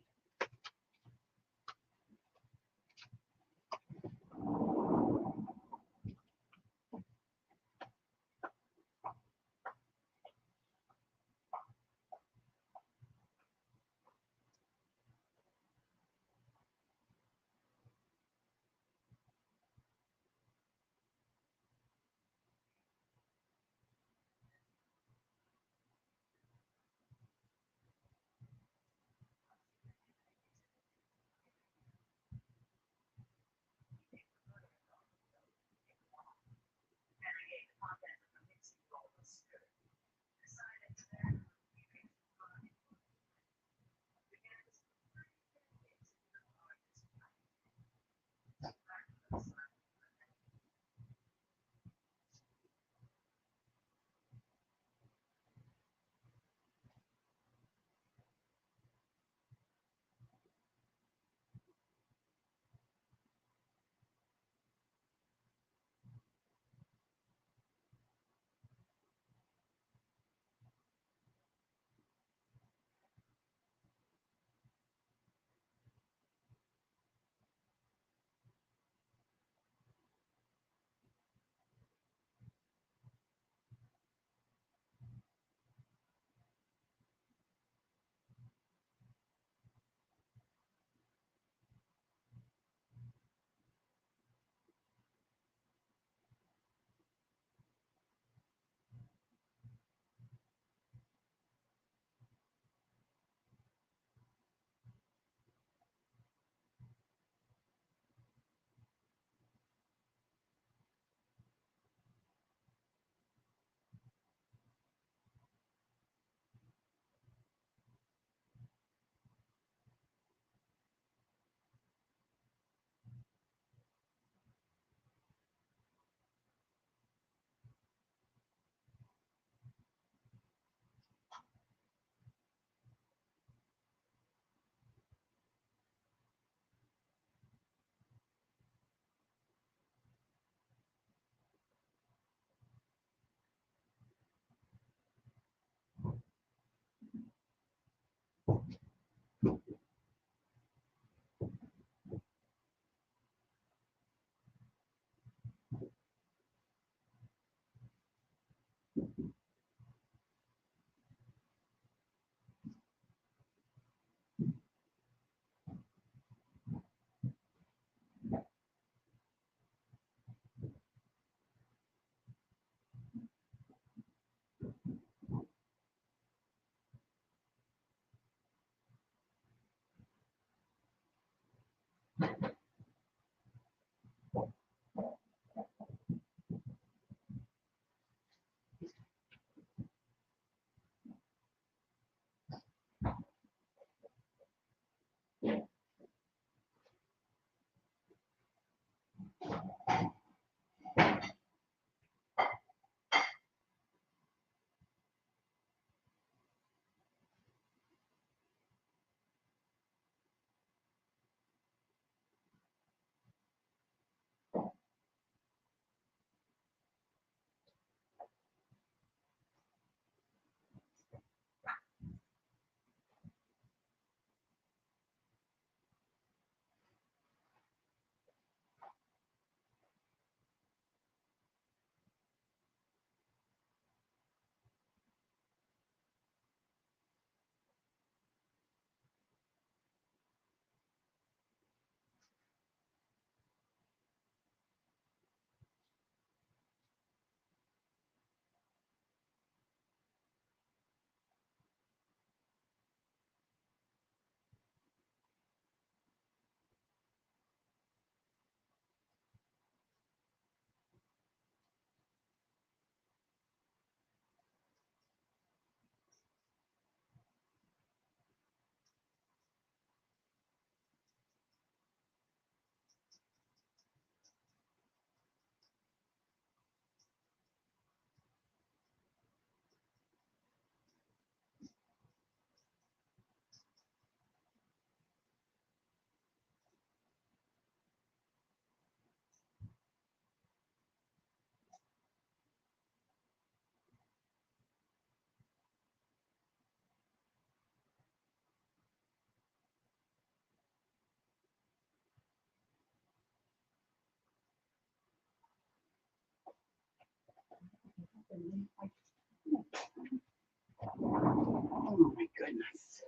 Oh my goodness.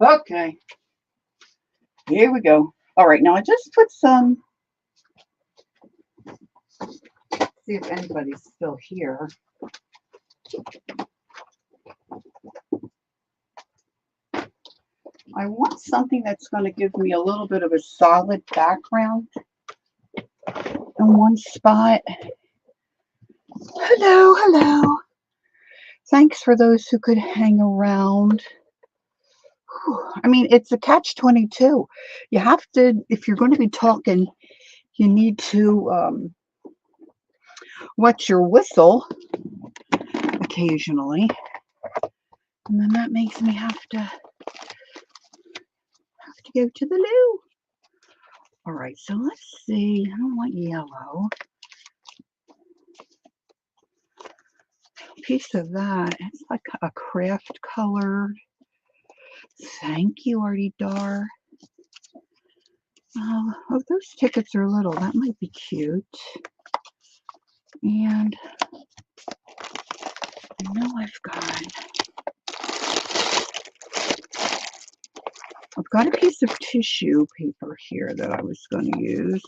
Okay, here we go. All right, now I just put some, see if anybody's still here. I want something that's going to give me a little bit of a solid background in one spot. Hello, hello. Thanks for those who could hang around. I mean, it's a catch-22. You have to, if you're going to be talking, you need to wet your whistle occasionally. And then that makes me have to go to the loo. All right, so let's see. I don't want yellow. A piece of that. It's like a craft color. Thank you, Artie Dar. Oh, those tickets are little. That might be cute. And I know I've got a piece of tissue paper here that I was going to use.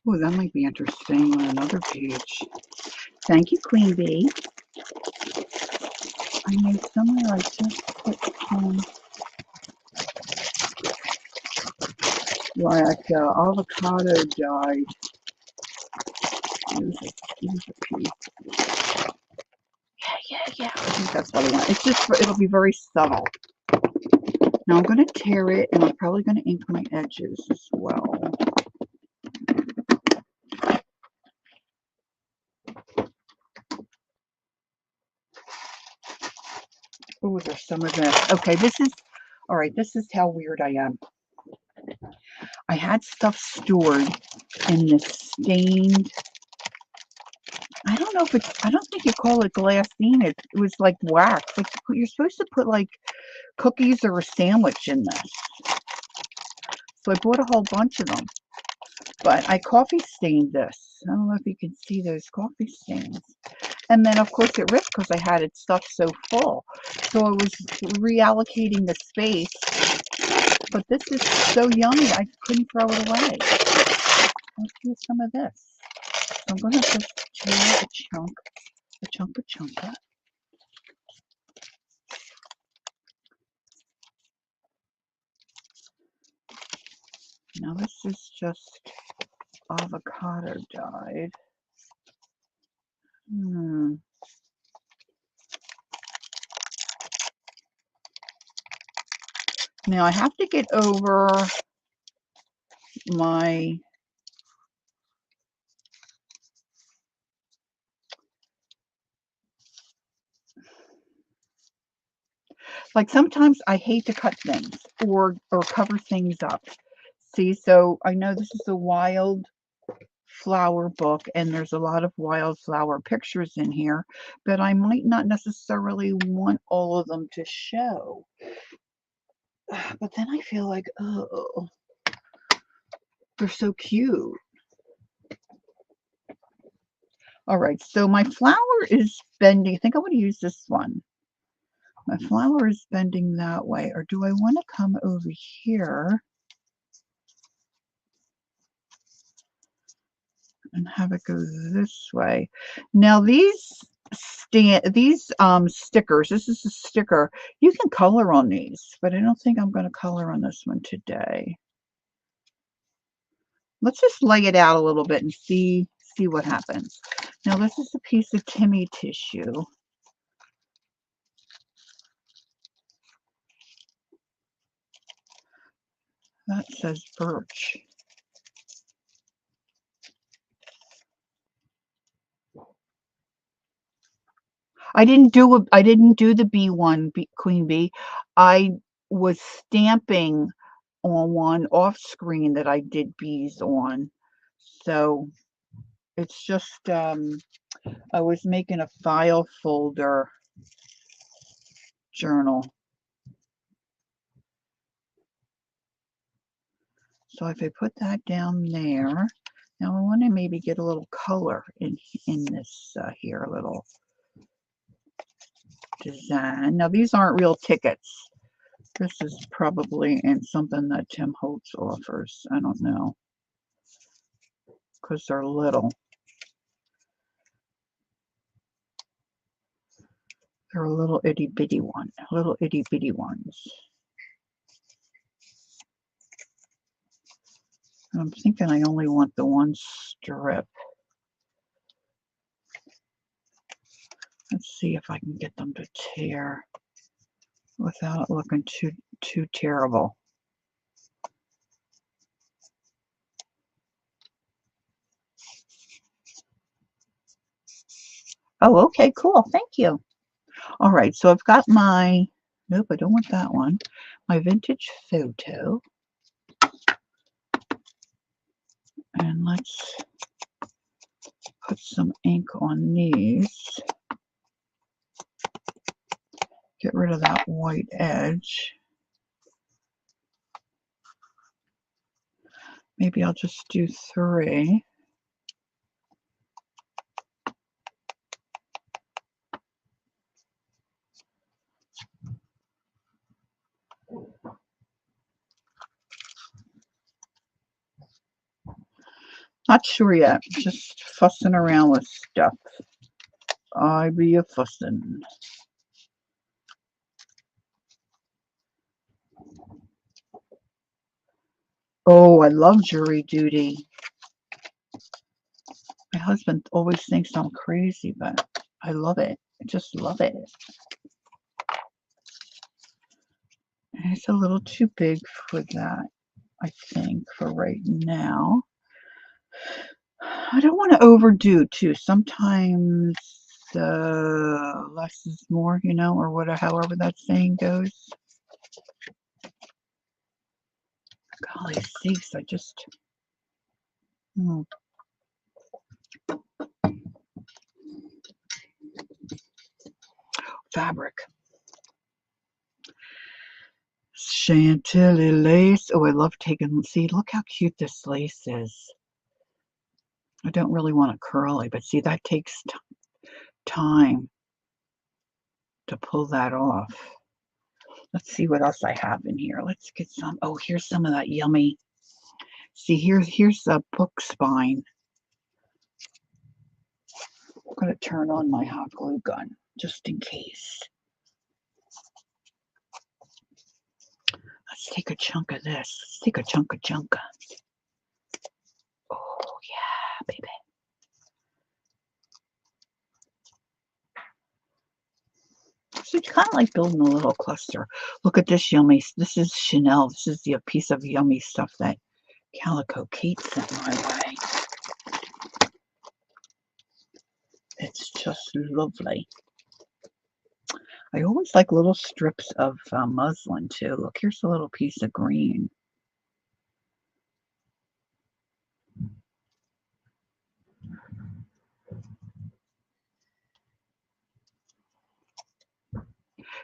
Oh, that might be interesting on another page. Thank you, Queen Bee. I know somewhere I just put some like avocado dyed. Here's a piece. Yeah. I think that's what I want. It's just, it'll be very subtle. Now I'm going to tear it, and I'm probably going to ink my edges as well. Oh, there's some of this. Okay, all right, this is how weird I am. I had stuff stored in this stained, I don't know if I don't think you call it glassine. It was like wax. Like you're supposed to put like cookies or a sandwich in this. So I bought a whole bunch of them. But I coffee stained this. I don't know if you can see those coffee stains. And then, of course, it ripped because I had it stuffed so full. So I was reallocating the space. But this is so yummy, I couldn't throw it away. Let's do some of this. So I'm going to just tear a chunk. Now this is just avocado dyed. Now I have to get over my like sometimes I hate to cut things or cover things up. See, so I know this is a wild flower book and there's a lot of wildflower pictures in here, but I might not necessarily want all of them to show. But then I feel like, oh, they're so cute. All right, so my flower is bending. I think I want to use this one. My flower is bending that way, or do I want to come over here and have it go this way? Now these stickers, this is a sticker. You can color on these, but I don't think I'm going to color on this one today. Let's just lay it out a little bit and see what happens. Now this is a piece of Timmy tissue. That says birch. I didn't do the bee one, Queen Bee. I was stamping on one off screen that I did bees on. So it's just I was making a file folder journal. So if I put that down there, now I want to maybe get a little color in this here little design. Now these aren't real tickets. This is probably in something that Tim Holtz offers. I don't know, because they're little. They're a little itty bitty one, little itty bitty ones. And I'm thinking I only want the one strip. Let's see if I can get them to tear without it looking too terrible. Oh, okay, cool. Thank you. All right, so I've got my, nope, I don't want that one. My vintage photo. And let's put some ink on these. Get rid of that white edge. Maybe I'll just do 3. Not sure yet. Just fussing around with stuff. I be a fussin'. Oh, I love jury duty. My husband always thinks I'm crazy, but I love it. I just love it. It's a little too big for that, I think, for right now. I don't want to overdo too. Sometimes less is more, you know, or whatever, however that saying goes. Golly sakes, I just... Fabric. Chantilly lace. Oh, I love taking... See, look how cute this lace is. I don't really want it curly, but see, that takes time to pull that off. Let's see what else I have in here. Let's get some. Oh, here's some of that yummy. See, here's a book spine. I'm going to turn on my hot glue gun just in case. Let's take a chunk of this. Let's take a chunk of Junka. Oh, yeah, baby. So it's kind of like building a little cluster. Look at this yummy. This is Chanel. This is the piece of yummy stuff that Calico Kate sent my way. It's just lovely. I always like little strips of muslin too. Look, here's a little piece of green.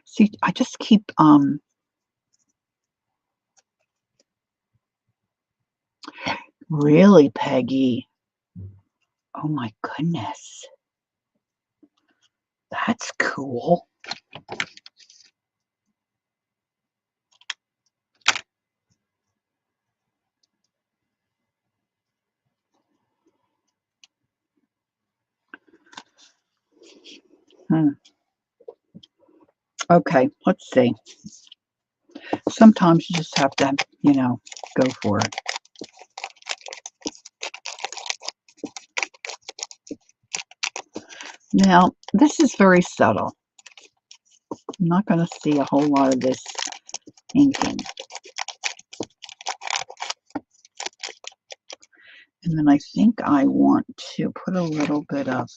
See, I just keep really, Peggy. Oh my goodness. That's cool. Okay, let's see. Sometimes you just have to, you know, go for it. Now, this is very subtle. I'm not going to see a whole lot of this inking. And then I think I want to put a little bit of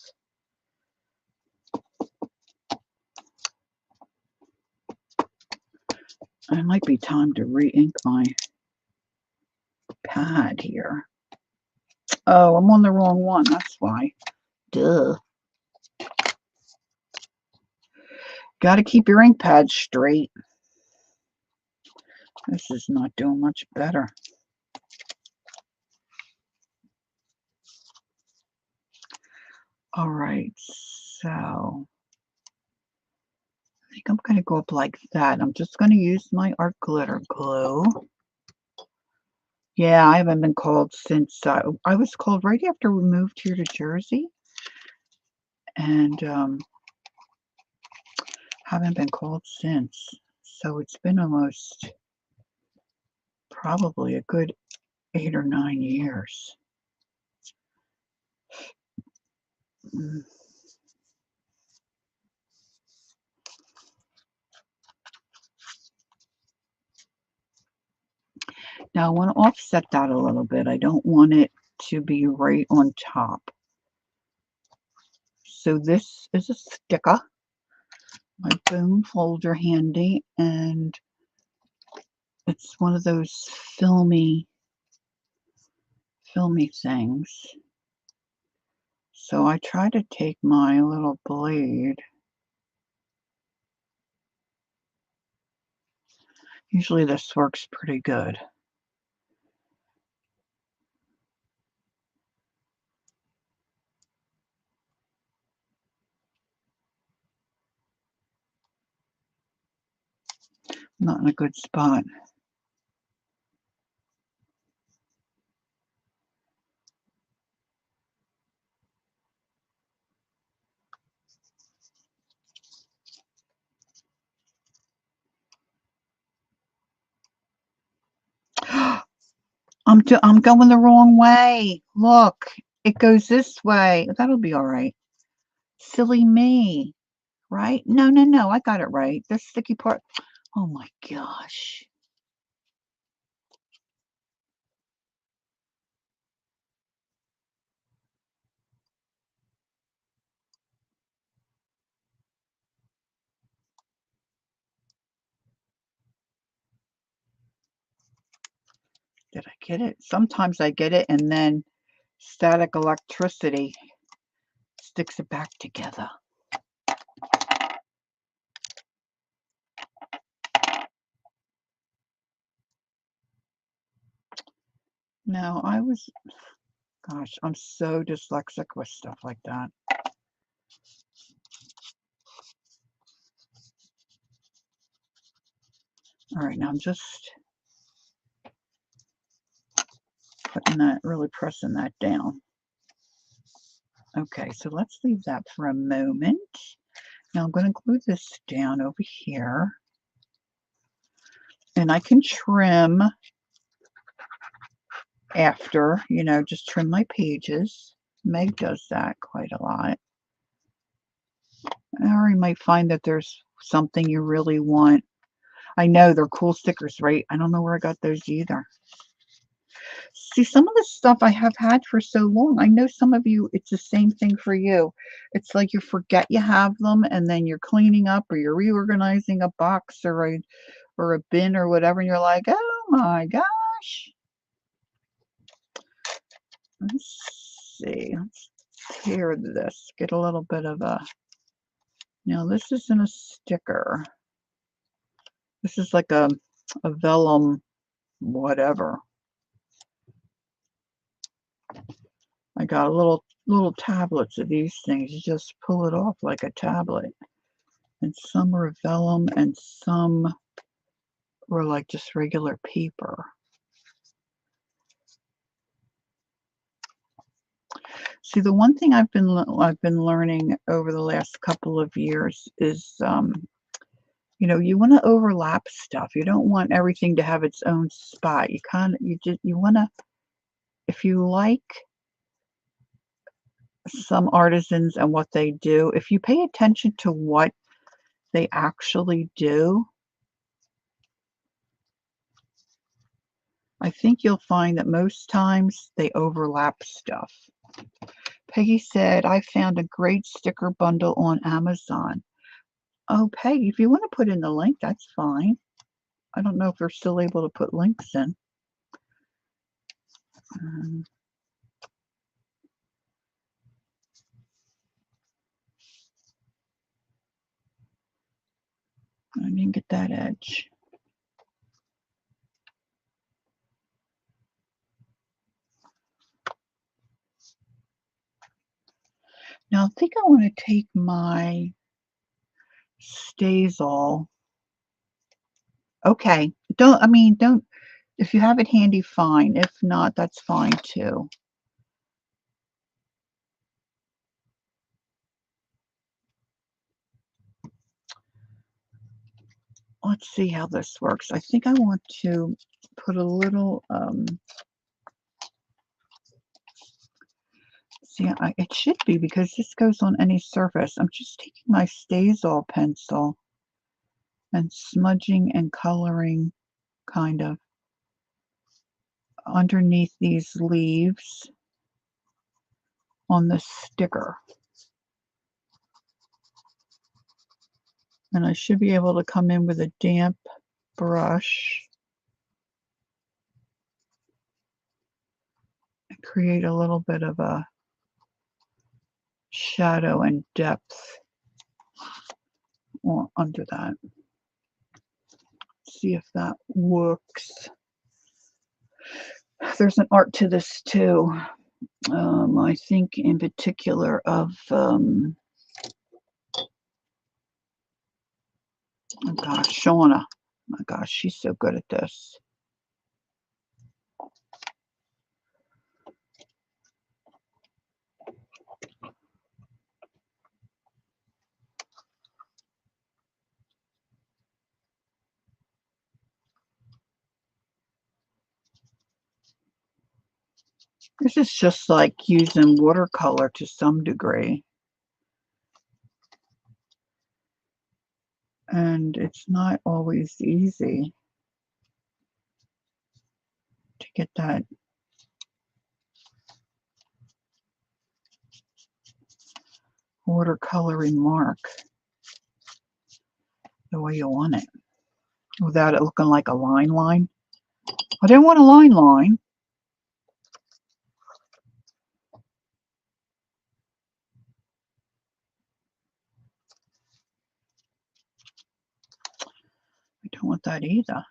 it might be time to re-ink my pad here. Oh, I'm on the wrong one. That's why. Duh. Got to keep your ink pad straight. This is not doing much better. All right, so I think I'm going to go up like that. I'm just going to use my art glitter glue. Yeah, I haven't been cold since I was cold right after we moved here to Jersey, and haven't been cold since. So it's been almost probably a good 8 or 9 years. Mm. Now I want to offset that a little bit. I don't want it to be right on top. So this is a sticker, my bone folder handy, and it's one of those filmy things. So I try to take my little blade. Usually this works pretty good. Not in a good spot. I'm going the wrong way. Look, it goes this way. That'll be all right. Silly me, right? No, no, no. I got it right. The sticky part. Oh my gosh. Did I get it? Sometimes I get it and then static electricity sticks it back together. No, gosh, I'm so dyslexic with stuff like that. All right, now I'm just really pressing that down. Okay, so let's leave that for a moment. Now I'm going to glue this down over here. And I can trim after, just trim my pages. Meg does that quite a lot. Or you might find that there's something you really want. I know they're cool stickers, right? I don't know where I got those either. See, some of the stuff I have had for so long, I know some of you, it's the same thing for you. It's like you forget you have them, and then you're cleaning up or you're reorganizing a box or a bin or whatever, and you're like, oh my gosh. Let's see. Let's tear this. Get a little bit of a. Now, this isn't a sticker. This is like a vellum, whatever. I got little tablets of these things. You just pull it off like a tablet. And some are vellum and some were like just regular paper. See, the one thing I've been learning over the last couple of years is you want to overlap stuff. You don't want everything to have its own spot. You want to, if you like some artisans and what they do, if you pay attention to what they actually do, I think you'll find that most times they overlap stuff. Peggy said, I found a great sticker bundle on Amazon. Oh, Peggy, if you want to put in the link, that's fine. I don't know if they're still able to put links in. I didn't get that edge. Now I think I want to take my Stazol. Okay. Don't, if you have it handy, fine. If not, that's fine too. Let's see how this works. I think I want to put a little, see, it should be because this goes on any surface. I'm just taking my Stazol pencil and smudging and coloring kind of underneath these leaves on the sticker. And I should be able to come in with a damp brush and create a little bit of a shadow and depth under that. See if that works. There's an art to this too. I think in particular of, oh gosh, Shauna. Oh my gosh, she's so good at this. This is just like using watercolor to some degree. And it's not always easy to get that watercolory mark the way you want it without it looking like a line. I didn't want a line. I don't want that either.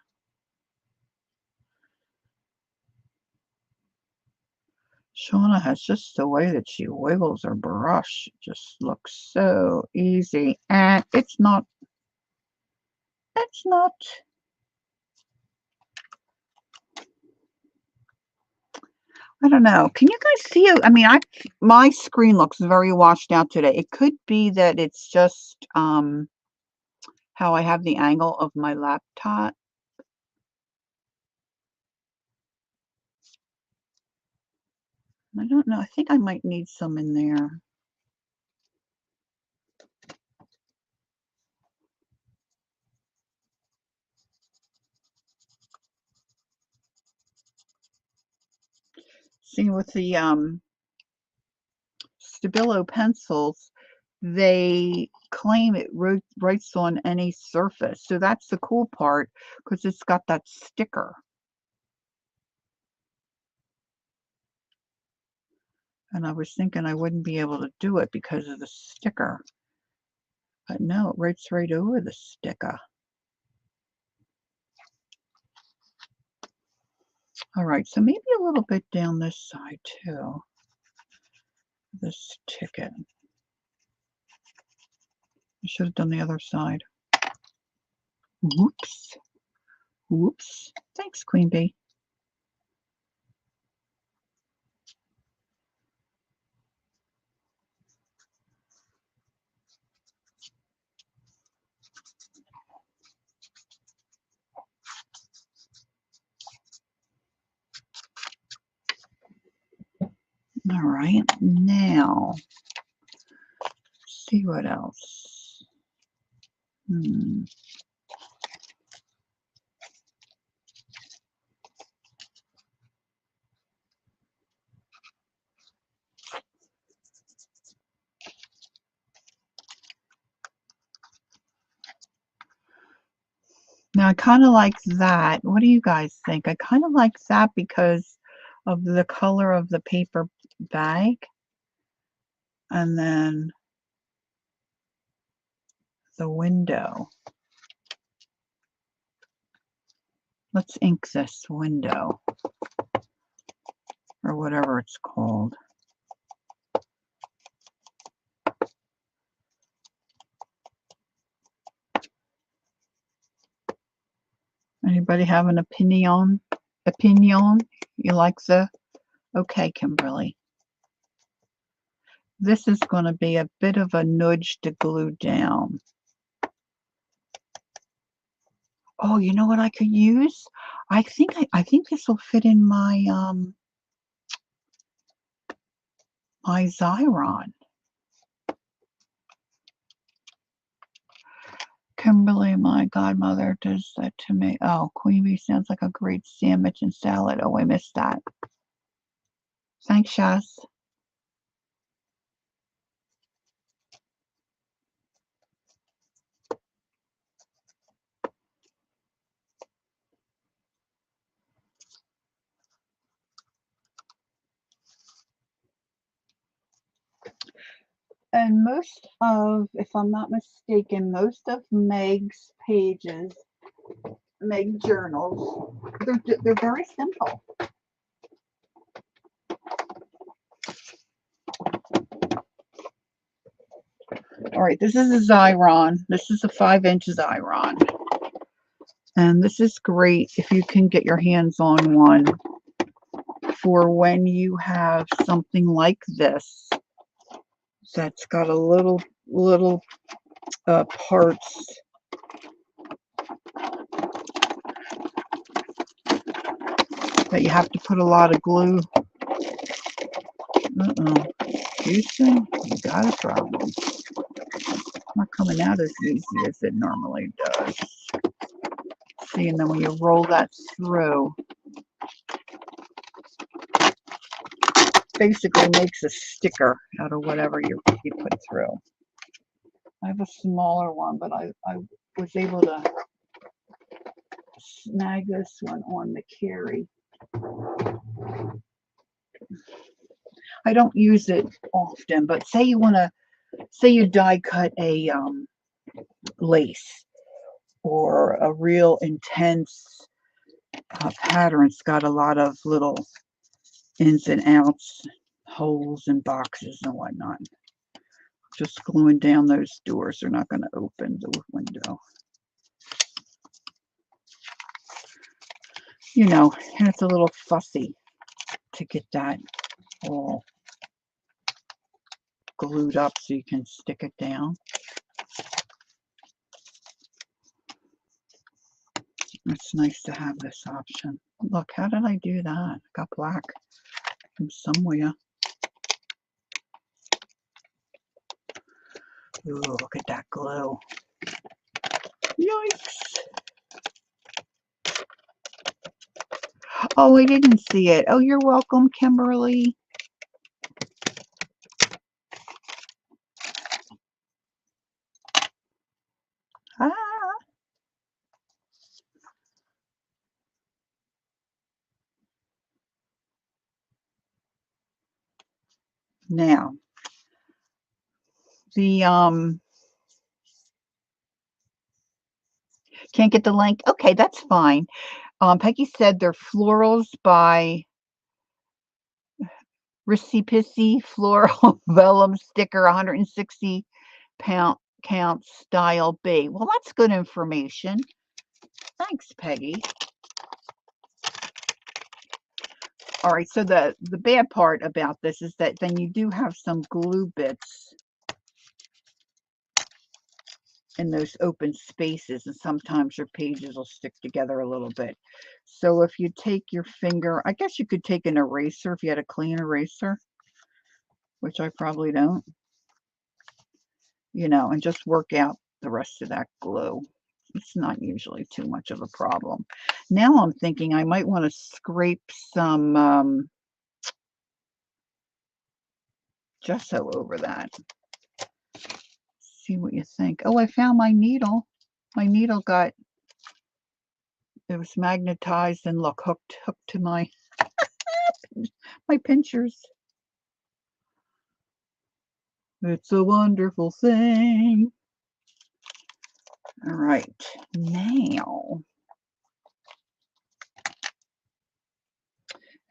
Shauna has just the way that she wiggles her brush. It just looks so easy. And it's not. I don't know. Can you guys see it? I mean, my screen looks very washed out today. It could be that it's just how I have the angle of my laptop. I don't know. I think I might need some in there. See, with the Stabilo pencils, they claim it writes on any surface. So that's the cool part because it's got that sticker. And I was thinking I wouldn't be able to do it because of the sticker. But no, it writes right over the sticker. All right, so maybe a little bit down this side too. This ticket. I should have done the other side. Whoops. Whoops. Thanks, Queen Bee. All right, now, see what else. Now, I kind of like that. What do you guys think? I kind of like that because of the color of the paper bag. And then the window. Let's ink this window or whatever it's called. Anybody have an opinion? Opinion? You like the... Okay, Kimberly. This is going to be a bit of a nudge to glue down. Oh, you know what I could use? I think this will fit in my my Xyron. Kimberly, my godmother, does that to me. Oh, queen bee sounds like a great sandwich and salad. Oh, I missed that. Thanks, Shaz. And most of, if I'm not mistaken, most of Meg's pages, Meg Journals, they're very simple. All right, this is a Xyron. This is a 5-inch Xyron. And this is great if you can get your hands on one for when you have something like this that's got a little parts that you have to put a lot of glue. Houston, you got a problem. Not coming out as easy as it normally does. See, and then when you roll that through, basically makes a sticker out of whatever you put through. I have a smaller one, but I was able to snag this one on the carry. I don't use it often, but say you die cut a lace or a real intense pattern. It's got a lot of little ins and outs, holes and boxes and whatnot. Just gluing down those doors. They're not going to open the window. You know, and it's a little fussy to get that all glued up so you can stick it down. It's nice to have this option. Look, how did I do that? I got black from somewhere. Ooh, look at that glue. Yikes. Oh, I didn't see it. Oh, you're welcome, Kimberly. Ah. Now, the can't get the link. Okay, that's fine. Peggy said they're florals by Ricipisi Floral Vellum Sticker, 160 pound count style B. Well, that's good information. Thanks, Peggy. All right, so the bad part about this is that then you do have some glue bits in those open spaces, and sometimes your pages will stick together a little bit. So if you take your finger, I guess you could take an eraser if you had a clean eraser, which I probably don't, you know, and just work out the rest of that glue. It's not usually too much of a problem. Now I'm thinking I might want to scrape some gesso over that. See what you think. Oh, I found my needle. My needle got, it was magnetized and look, hooked to my my pinchers. It's a wonderful thing. All right, now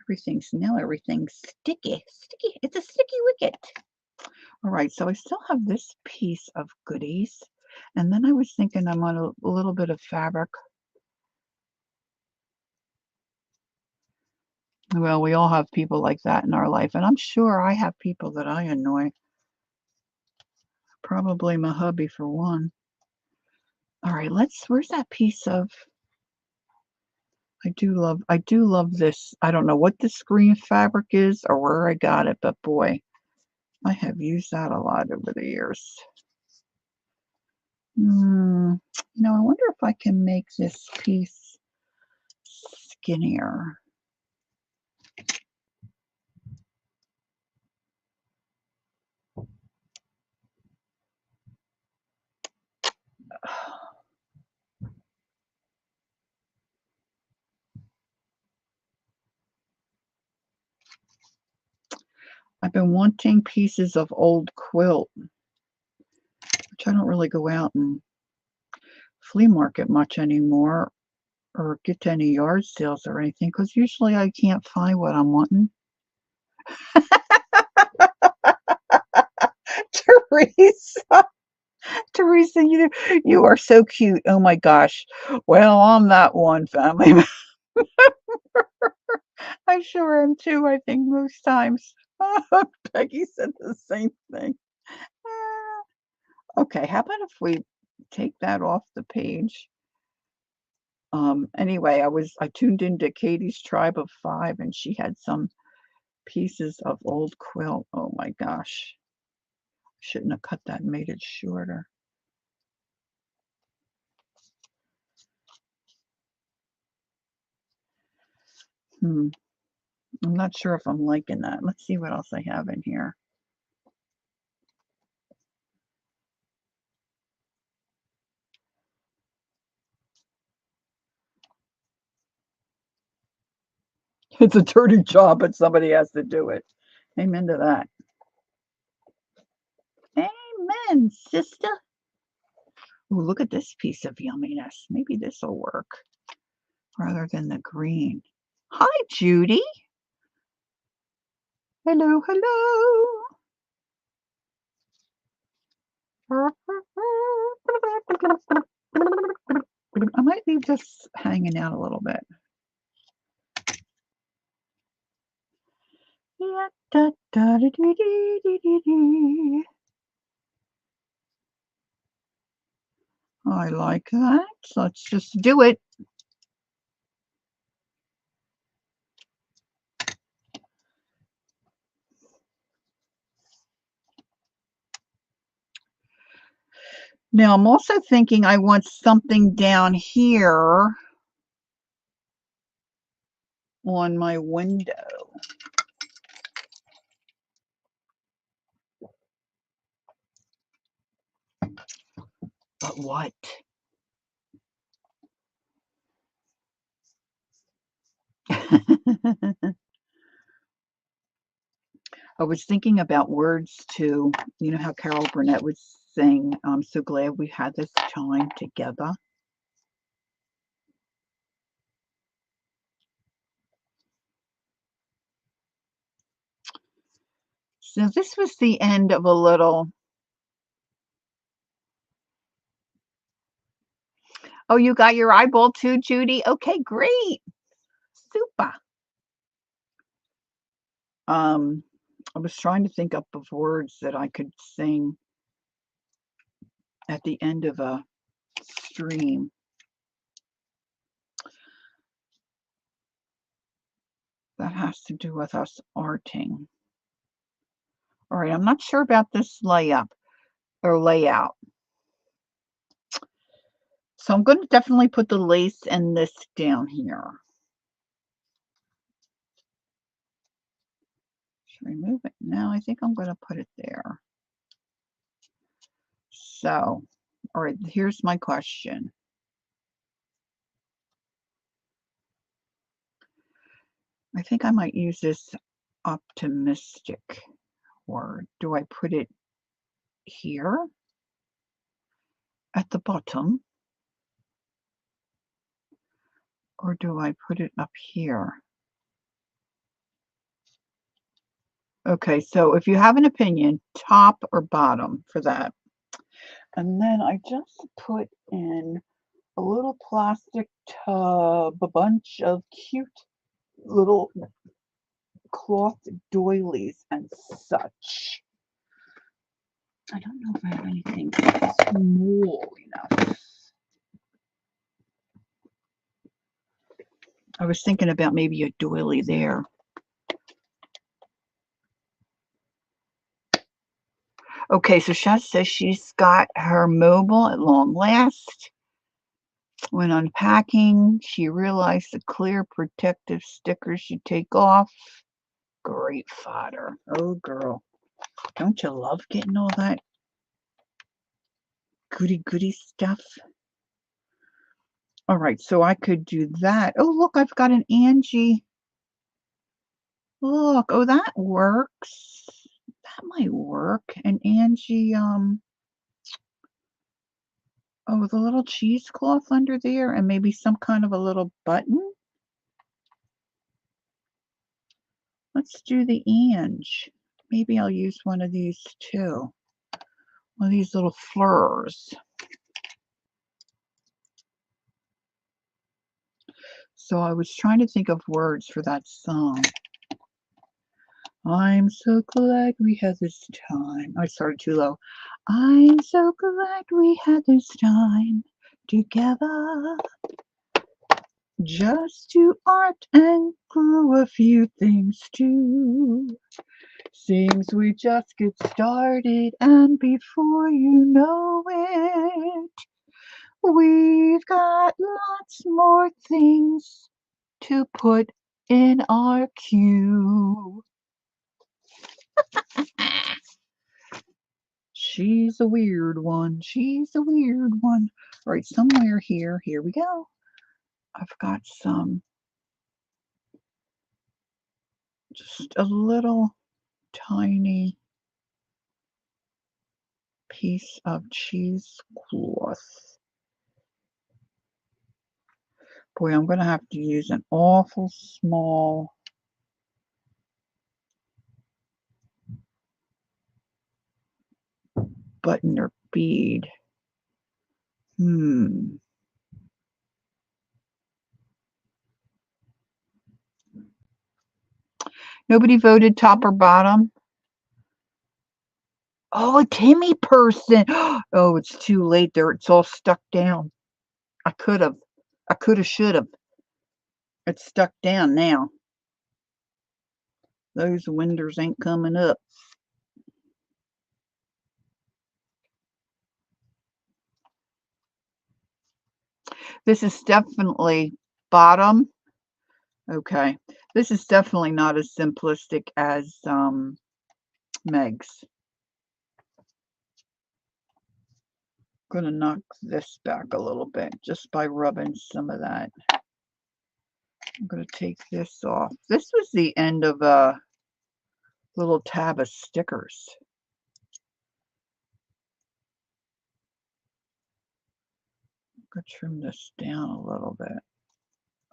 everything's sticky. Sticky. It's a sticky wicket. All right, so I still have this piece of goodies, and then I was thinking I want a little bit of fabric Well, we all have people like that in our life, and I'm sure I have people that I annoy. Probably my hubby for one. All right, where's that piece of I do love this. I don't know what the screen fabric is or where I got it, but boy, I have used that a lot over the years. I wonder if I can make this piece skinnier. I've been wanting pieces of old quilt, which I don't really go out and flea market much anymore or get to any yard sales or anything because usually I can't find what I'm wanting. Teresa, Teresa, you are so cute. Oh my gosh. Well, I'm that one family member. I sure am too, I think most times. Peggy said the same thing. Okay, how about if we take that off the page? Anyway, I tuned into Katie's Tribe of Five and she had some pieces of old quilt. Oh my gosh. Shouldn't have cut that and made it shorter. Hmm. I'm not sure if I'm liking that. Let's see what else I have in here. It's a dirty job, but somebody has to do it. Amen to that. Amen, sister. Ooh, look at this piece of yumminess. Maybe this will work rather than the green. Hi, Judy. Hello, hello. I might leave this hanging out a little bit. Yeah, da, da, da, dee, dee, dee, dee, dee. I like that. Let's just do it. Now, I'm also thinking I want something down here on my window. But what? I was thinking about words too. You know how Carol Burnett would sing, I'm so glad we had this time together. So this was the end of a little. Oh, you got your eyeball too, Judy? Okay, great. Super. I was trying to think up of words that I could sing at the end of a stream. That has to do with us arting. All right, I'm not sure about this layup or layout. So I'm going to definitely put the lace and this down here. Should I move it? No, I think I'm going to put it there. So, all right, here's my question. I think I might use this optimistic word. Do I put it here at the bottom? Or do I put it up here? Okay, so if you have an opinion, top or bottom for that. And then I just put in a little plastic tub, a bunch of cute little cloth doilies and such. I don't know if I have anything small enough. I was thinking about maybe a doily there. Okay, so Shaz says she's got her mobile at long last. When unpacking, she realized the clear protective stickers should take off. Great fodder. Oh, girl. Don't you love getting all that goody stuff? All right, so I could do that. Oh, look, I've got an Angie. Look, oh, that works. That might work. An Angie, oh, the little cheesecloth under there and maybe some kind of a little button. Let's do the Ange. Maybe I'll use one of these too. One of these little fleurs. So I was trying to think of words for that song. I'm so glad we had this time. I started too low. I'm so glad we had this time together. Just to art and glue a few things too. Seems we just get started, and before you know it, we've got lots more things to put in our queue. She's a weird one. She's a weird one. All right, somewhere here we go. I've got some, just a little tiny piece of cheesecloth. Boy, I'm going to have to use an awful small button or bead. Nobody voted top or bottom? Oh, a Timmy person. Oh, it's too late there. It's all stuck down. I could have, should have. It's stuck down now. Those winders ain't coming up. This is definitely bottom. Okay. This is definitely not as simplistic as Meg's. I'm going to knock this back a little bit just by rubbing some of that. I'm going to take this off. This was the end of a little tab of stickers. I'm going to trim this down a little bit.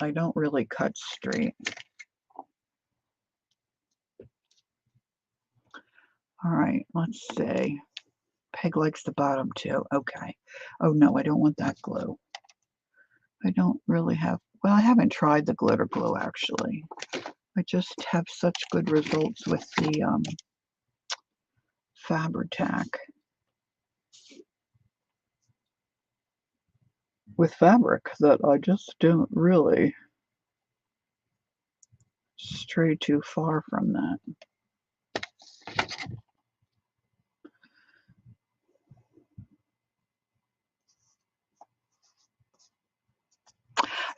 I don't really cut straight. All right, let's see. Peg likes the bottom too. Okay. Oh no, I don't want that glue. I don't really have, well, I haven't tried the glitter glue actually. I just have such good results with the Fabri-Tac. With fabric that I just don't really stray too far from that.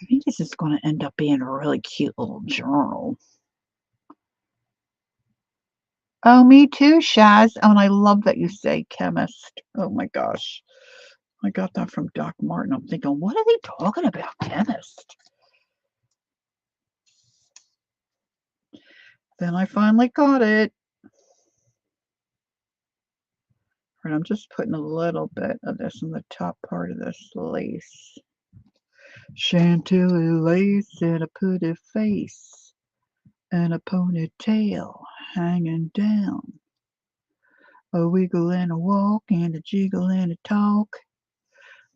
I think this is going to end up being a really cute little journal. Oh, me too, Shaz. Oh, and I love that you say chemist. Oh my gosh. I got that from Doc Martin. I'm thinking, what are they talking about, chemist? Then I finally got it. And I'm just putting a little bit of this in the top part of this lace. Chantilly lace and a pretty face and a ponytail hanging down. A wiggle and a walk and a jiggle and a talk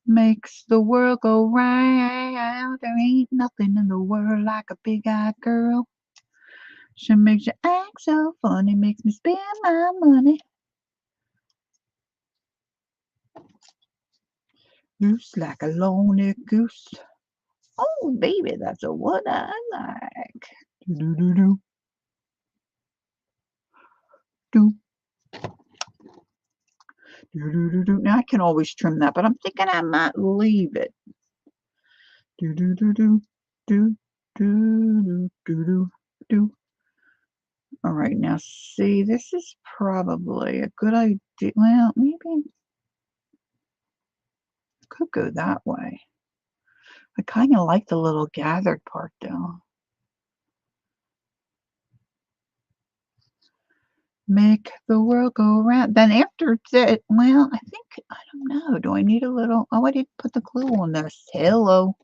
makes the world go round. There ain't nothing in the world like a big-eyed girl. She makes you act so funny, makes me spend my money. Loose like a lonely goose. Oh, baby, that's a what I like. Do do do do do do do do. Now I can always trim that, but I'm thinking I might leave it. Do do do do do do do do do. All right, now see, this is probably a good idea. Well, maybe I could go that way. I kind of like the little gathered part though. Make the world go round. Then after that, well, I think, I don't know. Do I need a little? Oh, I didn't put the glue on this. Hello.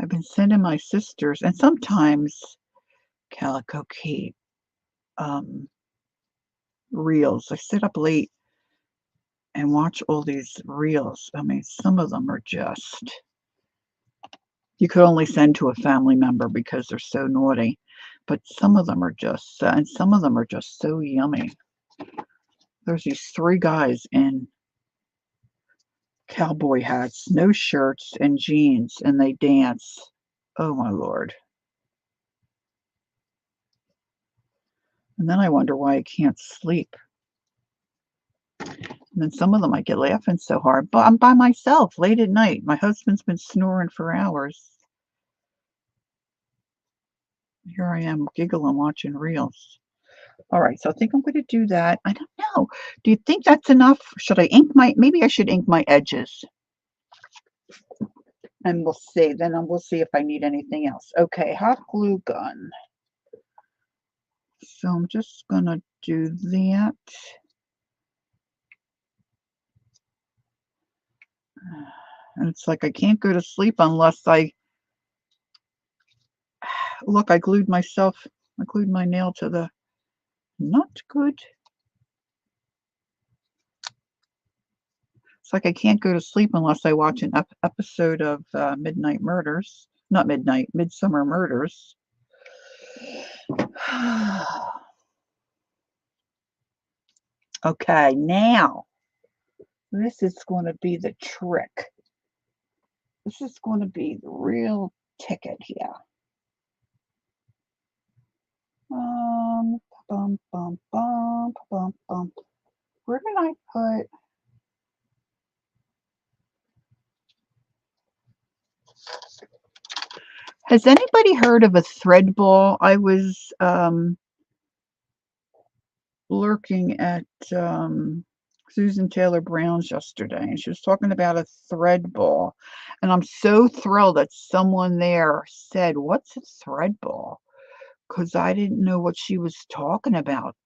I've been sending my sisters, and sometimes Calico Kate, um, reels. I sit up late and watch all these reels. I mean, some of them are just, you could only send to a family member because they're so naughty. But some of them are just, and some of them are just so yummy. There's these three guys in cowboy hats, no shirts, and jeans, and they dance. Oh my lord. And then I wonder why I can't sleep. And then some of them I get laughing so hard, but I'm by myself late at night. My husband's been snoring for hours. Here I am giggling watching reels. All right, so I think I'm going to do that. I don't know. Do you think that's enough? Should I ink maybe I should ink my edges. And we'll see. Then we'll see if I need anything else. Okay, hot glue gun. So I'm just going to do that. And it's like I can't go to sleep unless look, I glued my nail to the, not good. It's like I can't go to sleep unless I watch an episode of Midnight Murders. Not Midnight, Midsummer Murders. Okay, now this is going to be the trick. This is going to be the real ticket here. Bum, bum, bum, bum, bum. Where did I put? Has anybody heard of a thread ball? I was lurking at Susan Taylor Brown's yesterday, and she was talking about a thread ball. And I'm so thrilled that someone there said, "What's a thread ball?" Because I didn't know what she was talking about.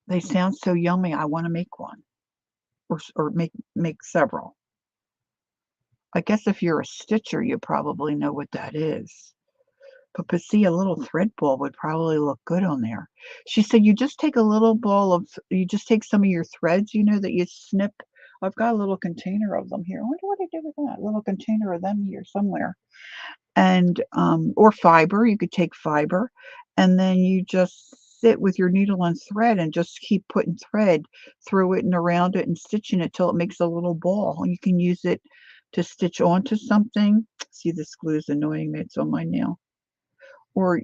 They sound so yummy. I want to make one, or make several. I guess if you're a stitcher, you probably know what that is. But see, a little thread ball would probably look good on there. She said you just take a little ball of, you just take some of your threads, that you snip. I've got a little container of them here. I wonder what I did with that. Little container of them here somewhere. And or fiber, you could take fiber, and then you just sit with your needle and thread and just keep putting thread through it and around it and stitching it till it makes a little ball. And you can use it to stitch onto something. See, this glue is annoying me. It's on my nail. Or,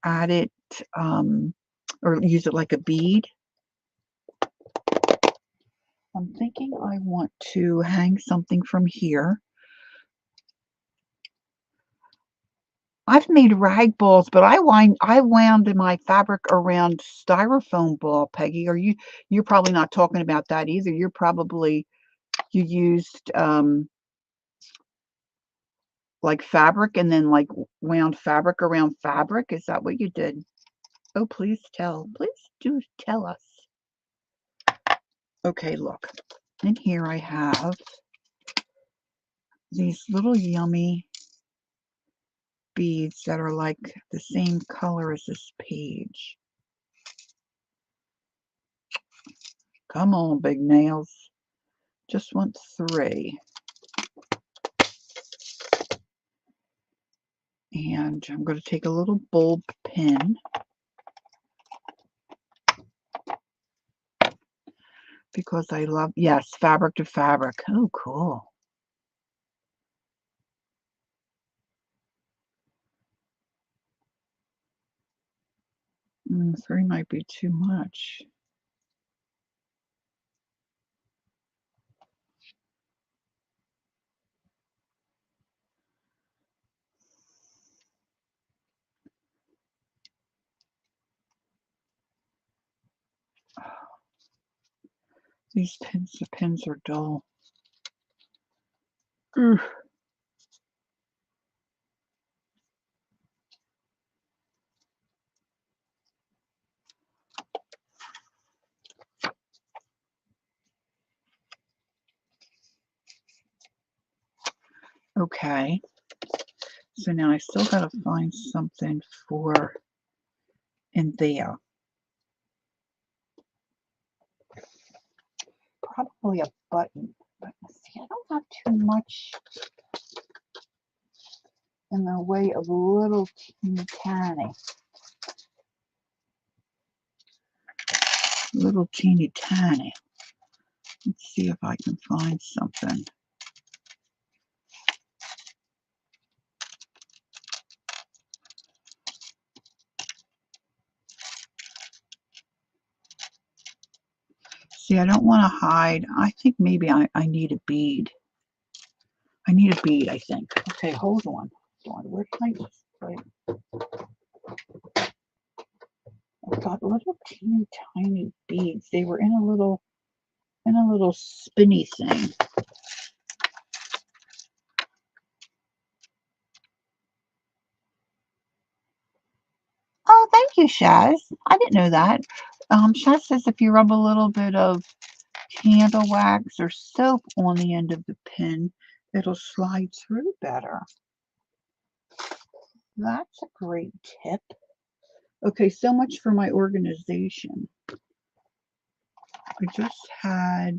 add it, or use it like a bead. I'm thinking I want to hang something from here. I've made rag balls, but I wound my fabric around styrofoam ball, Peggy. You're probably not talking about that either. You used like fabric and then like wound fabric around fabric. Is that what you did? Oh, please do tell us. Okay, look. in here I have these little yummy beads that are like the same color as this page. Come on, big nails. Just want 3. And I'm going to take a little bulb pin because I love, yes, fabric to fabric. Oh, cool. 3 might be too much. These pins are dull. Ugh. Okay, so now I still got to find something for in there. Probably a button, but see, I don't have too much in the way of little teeny tiny. Little teeny tiny. Let's see if I can find something. See, I don't want to hide. I think maybe I need a bead. I need a bead, I think. Okay, hold on. Where can I put? I've got little teeny tiny beads. They were in a little spinny thing. Oh, thank you, Shaz. I didn't know that. Shaz says if you rub a little bit of candle wax or soap on the end of the pin, it'll slide through better. That's a great tip. Okay, so much for my organization. I just had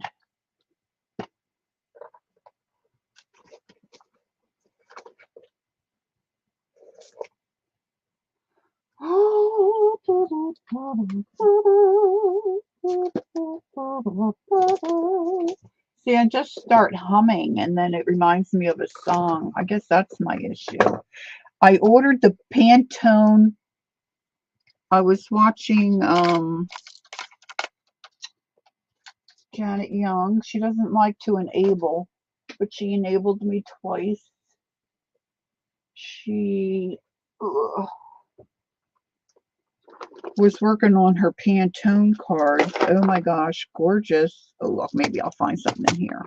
see, I just start humming and then it reminds me of a song. I guess that's my issue. I ordered the Pantone. I was watching Janet Young. She doesn't like to enable, but she enabled me twice. She was working on her Pantone card. Oh my gosh, gorgeous. Oh, look, maybe I'll find something in here.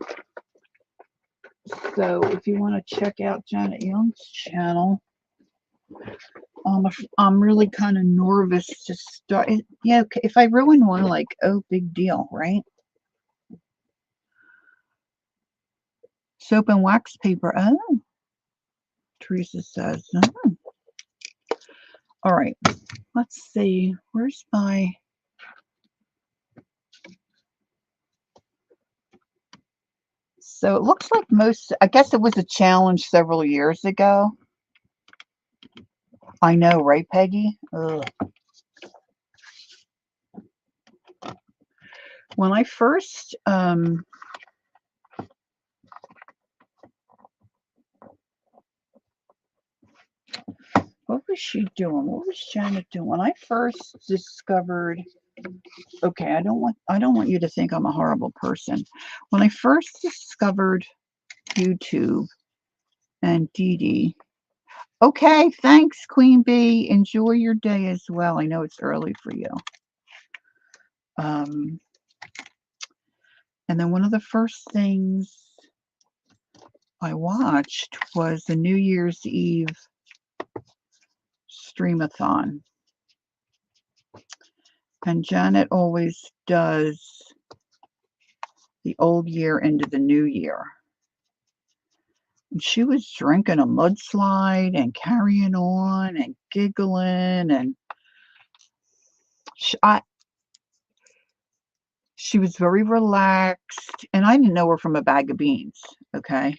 So if you want to check out Janet Young's channel, I'm really kind of nervous to start. Yeah, if I ruin one, like, oh, big deal, right? Soap and wax paper. Oh, Teresa says. Oh. All right, let's see. Where's my... So it looks like I guess it was a challenge several years ago. I know, right, Peggy? Ugh. When I first, what was she doing? What was Janet doing? When I first discovered, okay, I don't want you to think I'm a horrible person. When I first discovered YouTube and Dee Dee, okay, thanks, Queen Bee. Enjoy your day as well. I know it's early for you. And then one of the first things I watched was the New Year's Eve streamathon. And Janet always does the old year into the new year. And she was drinking a mudslide and carrying on and giggling, and sh I she was very relaxed, and I didn't know her from a bag of beans, okay?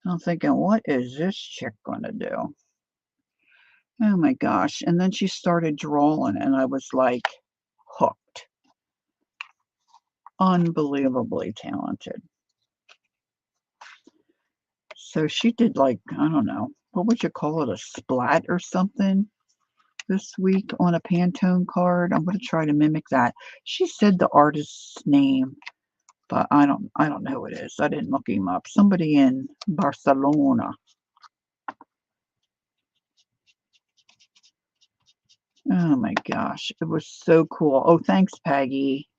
I'm thinking, "What is this chick gonna do?" Oh my gosh, and then she started drawing, and I was, like, hooked. Unbelievably talented. So she did, like, I don't know, what would you call it, a splat or something this week on a Pantone card? I'm gonna try to mimic that. She said the artist's name, but I don't know who it is. I didn't look him up. Somebody in Barcelona. Oh my gosh, it was so cool. Oh, thanks, Peggy.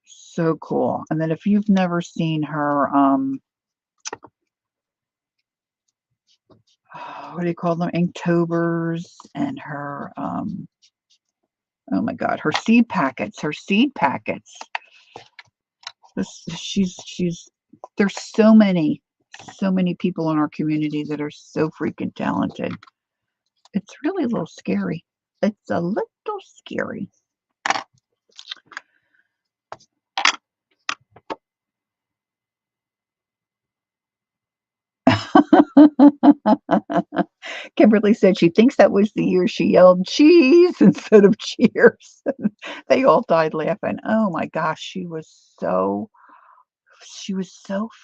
So cool. And then if you've never seen her, what do you call them? Inktovers and her, oh my God, her seed packets, she's there's so many people in our community that are so freaking talented. It's really a little scary. It's a little scary. Kimberly said she thinks that was the year she yelled cheese instead of cheers. They all died laughing. Oh my gosh, she was so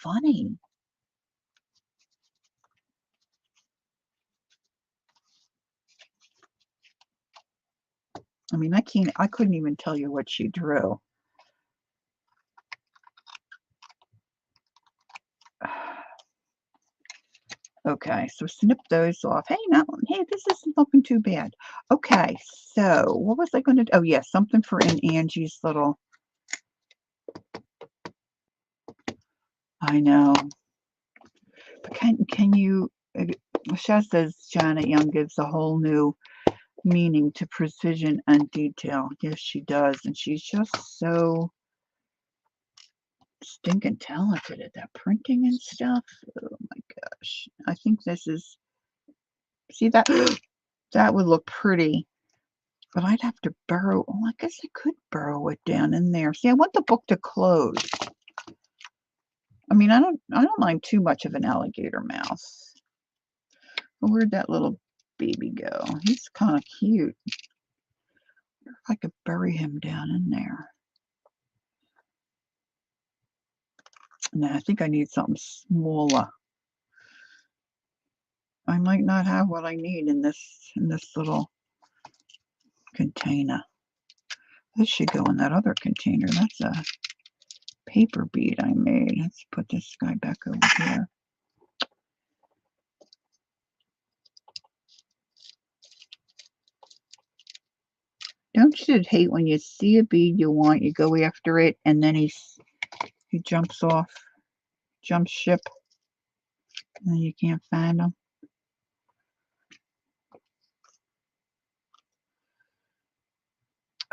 funny. I mean, I couldn't even tell you what she drew. Okay, so snip those off. Hey, this isn't looking too bad. Okay, so what was I going to do? Oh, yeah, something for in Angie's little. I know. But can you? Shaz says Janet Young gives a whole new meaning to precision and detail. Yes, she does, and she's just so stinking talented at that printing and stuff. Oh my gosh, I think this is. See that? That would look pretty. But I'd have to burrow. Oh, I guess I could burrow it down in there. See, I want the book to close. I mean, I don't mind too much of an alligator mouse. But where'd that little baby go? He's kind of cute. I wonder if I could bury him down in there. No, I think I need something smaller. I might not have what I need in this little container. This should go in that other container. That's a paper bead I made. Let's put this guy back over here. Don't you hate when you see a bead you want, you go after it, and then he jumps off, jumps ship, and then you can't find him?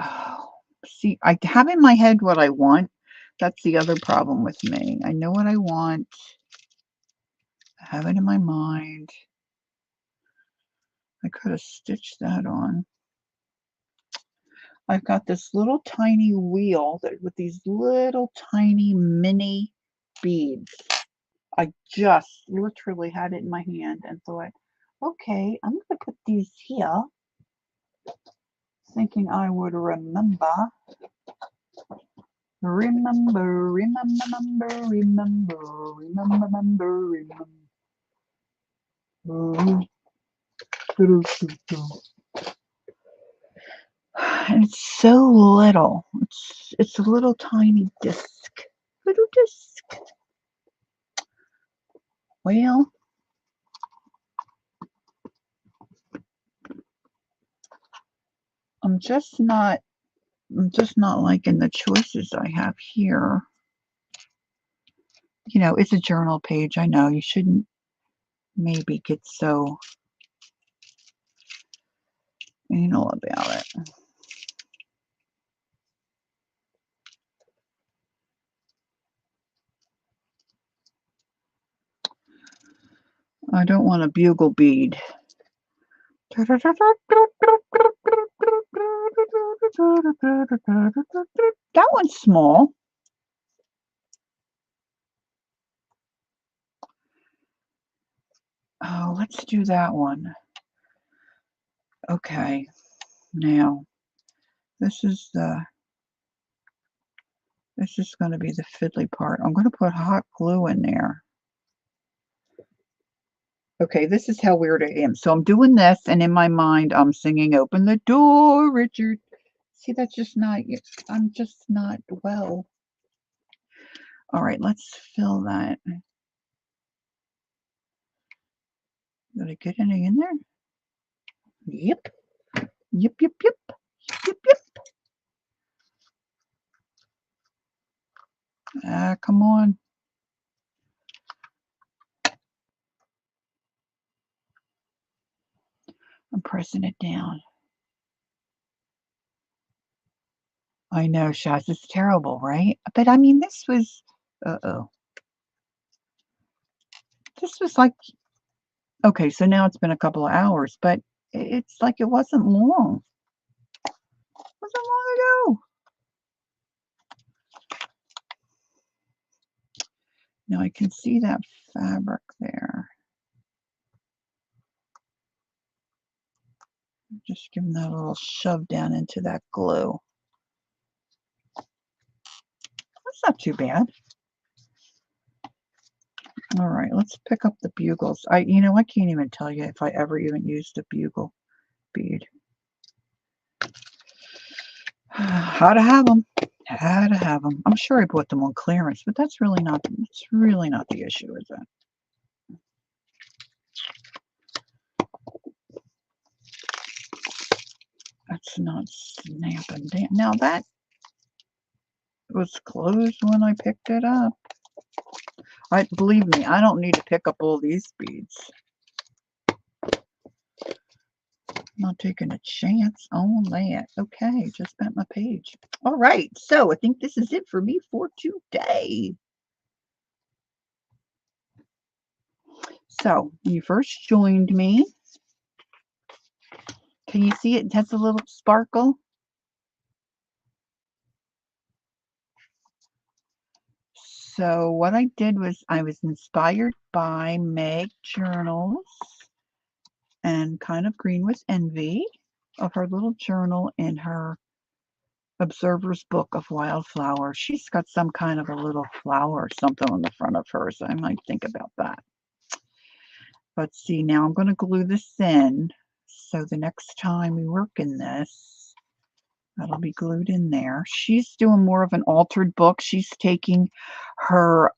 Oh, see, I have in my head what I want. That's the other problem with me. I know what I want. I have it in my mind. I could have stitched that on. I've got this little tiny wheel that with these little tiny mini beads. I just literally had it in my hand and thought, okay, I'm going to put these here, thinking I would remember. Remember, remember, remember, remember, remember, remember. And it's so little. It's a little tiny disc. Little disc. Well, I'm just not liking the choices I have here. You know, it's a journal page. I know you shouldn't maybe get so anal about it. I don't want a bugle bead. That one's small. Oh, let's do that one. Okay, now this is going to be the fiddly part. I'm going to put hot glue in there. Okay, this is how weird I am. So I'm doing this, and in my mind, I'm singing, "Open the door, Richard." See, that's just not, I'm just not well. All right, let's fill that. Did I get any in there? Yep. Yep, yep, yep. Yep, yep. Ah, come on. I'm pressing it down. I know, Shaz, it's terrible, right? But I mean, this was, uh-oh. This was like, okay, so now it's been a couple of hours, but it's like it wasn't long. It wasn't long ago. Now I can see that fabric there. Just giving that a little shove down into that glue. That's not too bad. All right, let's pick up the bugles. I can't even tell you if I ever even used a bugle bead. How to have them. How to have them. I'm sure I bought them on clearance, but that's really not the issue, is it? That's not snapping down. Now that was closed when I picked it up. Believe me, I don't need to pick up all these beads. Not taking a chance on that. Okay, just bent my page. All right, so I think this is it for me for today. So, you first joined me. Can you see it? It has a little sparkle. So, what I did was I was inspired by Meg Journals and Kind of Green with Envy of her little journal in her Observer's Book of Wildflowers. She's got some kind of a little flower or something on the front of hers. I might think about that. Let's see, now I'm going to glue this in. So the next time we work in this, that'll be glued in there. She's doing more of an altered book. She's taking her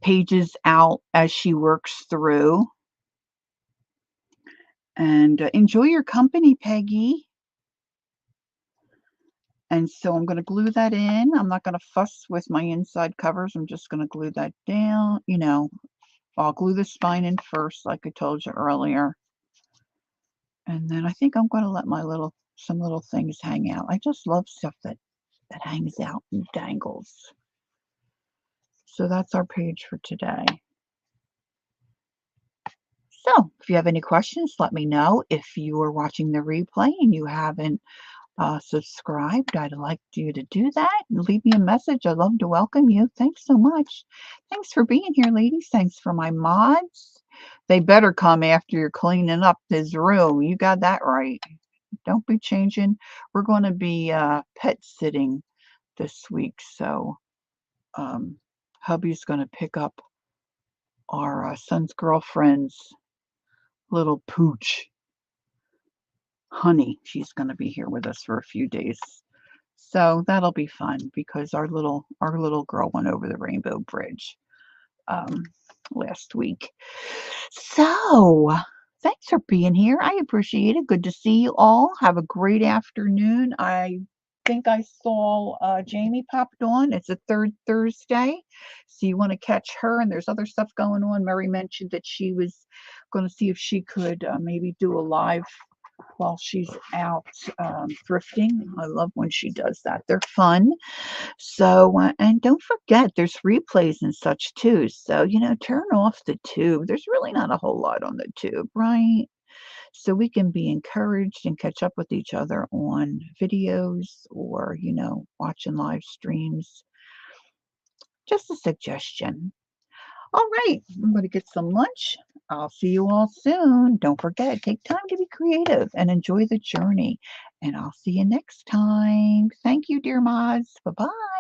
pages out as she works through. And enjoy your company, Peggy. And so I'm going to glue that in. I'm not going to fuss with my inside covers. I'm just going to glue that down. I'll glue the spine in first, like I told you earlier. And then I think I'm going to let some little things hang out. I just love stuff that hangs out and dangles. So that's our page for today. So if you have any questions, let me know. If you are watching the replay and you haven't subscribed, I'd like you to do that and leave me a message. I'd love to welcome you. Thanks so much. Thanks for being here, ladies. Thanks for my mods. They better come after you're cleaning up this room. You got that right. Don't be changing. We're going to be pet sitting this week. So hubby's going to pick up our son's girlfriend's little pooch, Honey. She's going to be here with us for a few days. So that'll be fun because our little girl went over the Rainbow Bridge last week. So thanks for being here. I appreciate it. Good to see you all. Have a great afternoon. I think I saw Jamie popped on. It's a third Thursday. So you want to catch her, and there's other stuff going on. Mary mentioned that she was going to see if she could maybe do a live while she's out thrifting. I love when she does that. They're fun. So, and don't forget, there's replays and such too. So, turn off the tube. There's really not a whole lot on the tube, right? So we can be encouraged and catch up with each other on videos or, watching live streams. Just a suggestion. All right, I'm going to get some lunch. I'll see you all soon. Don't forget, take time to be creative and enjoy the journey. And I'll see you next time. Thank you, dear Mods. Bye bye.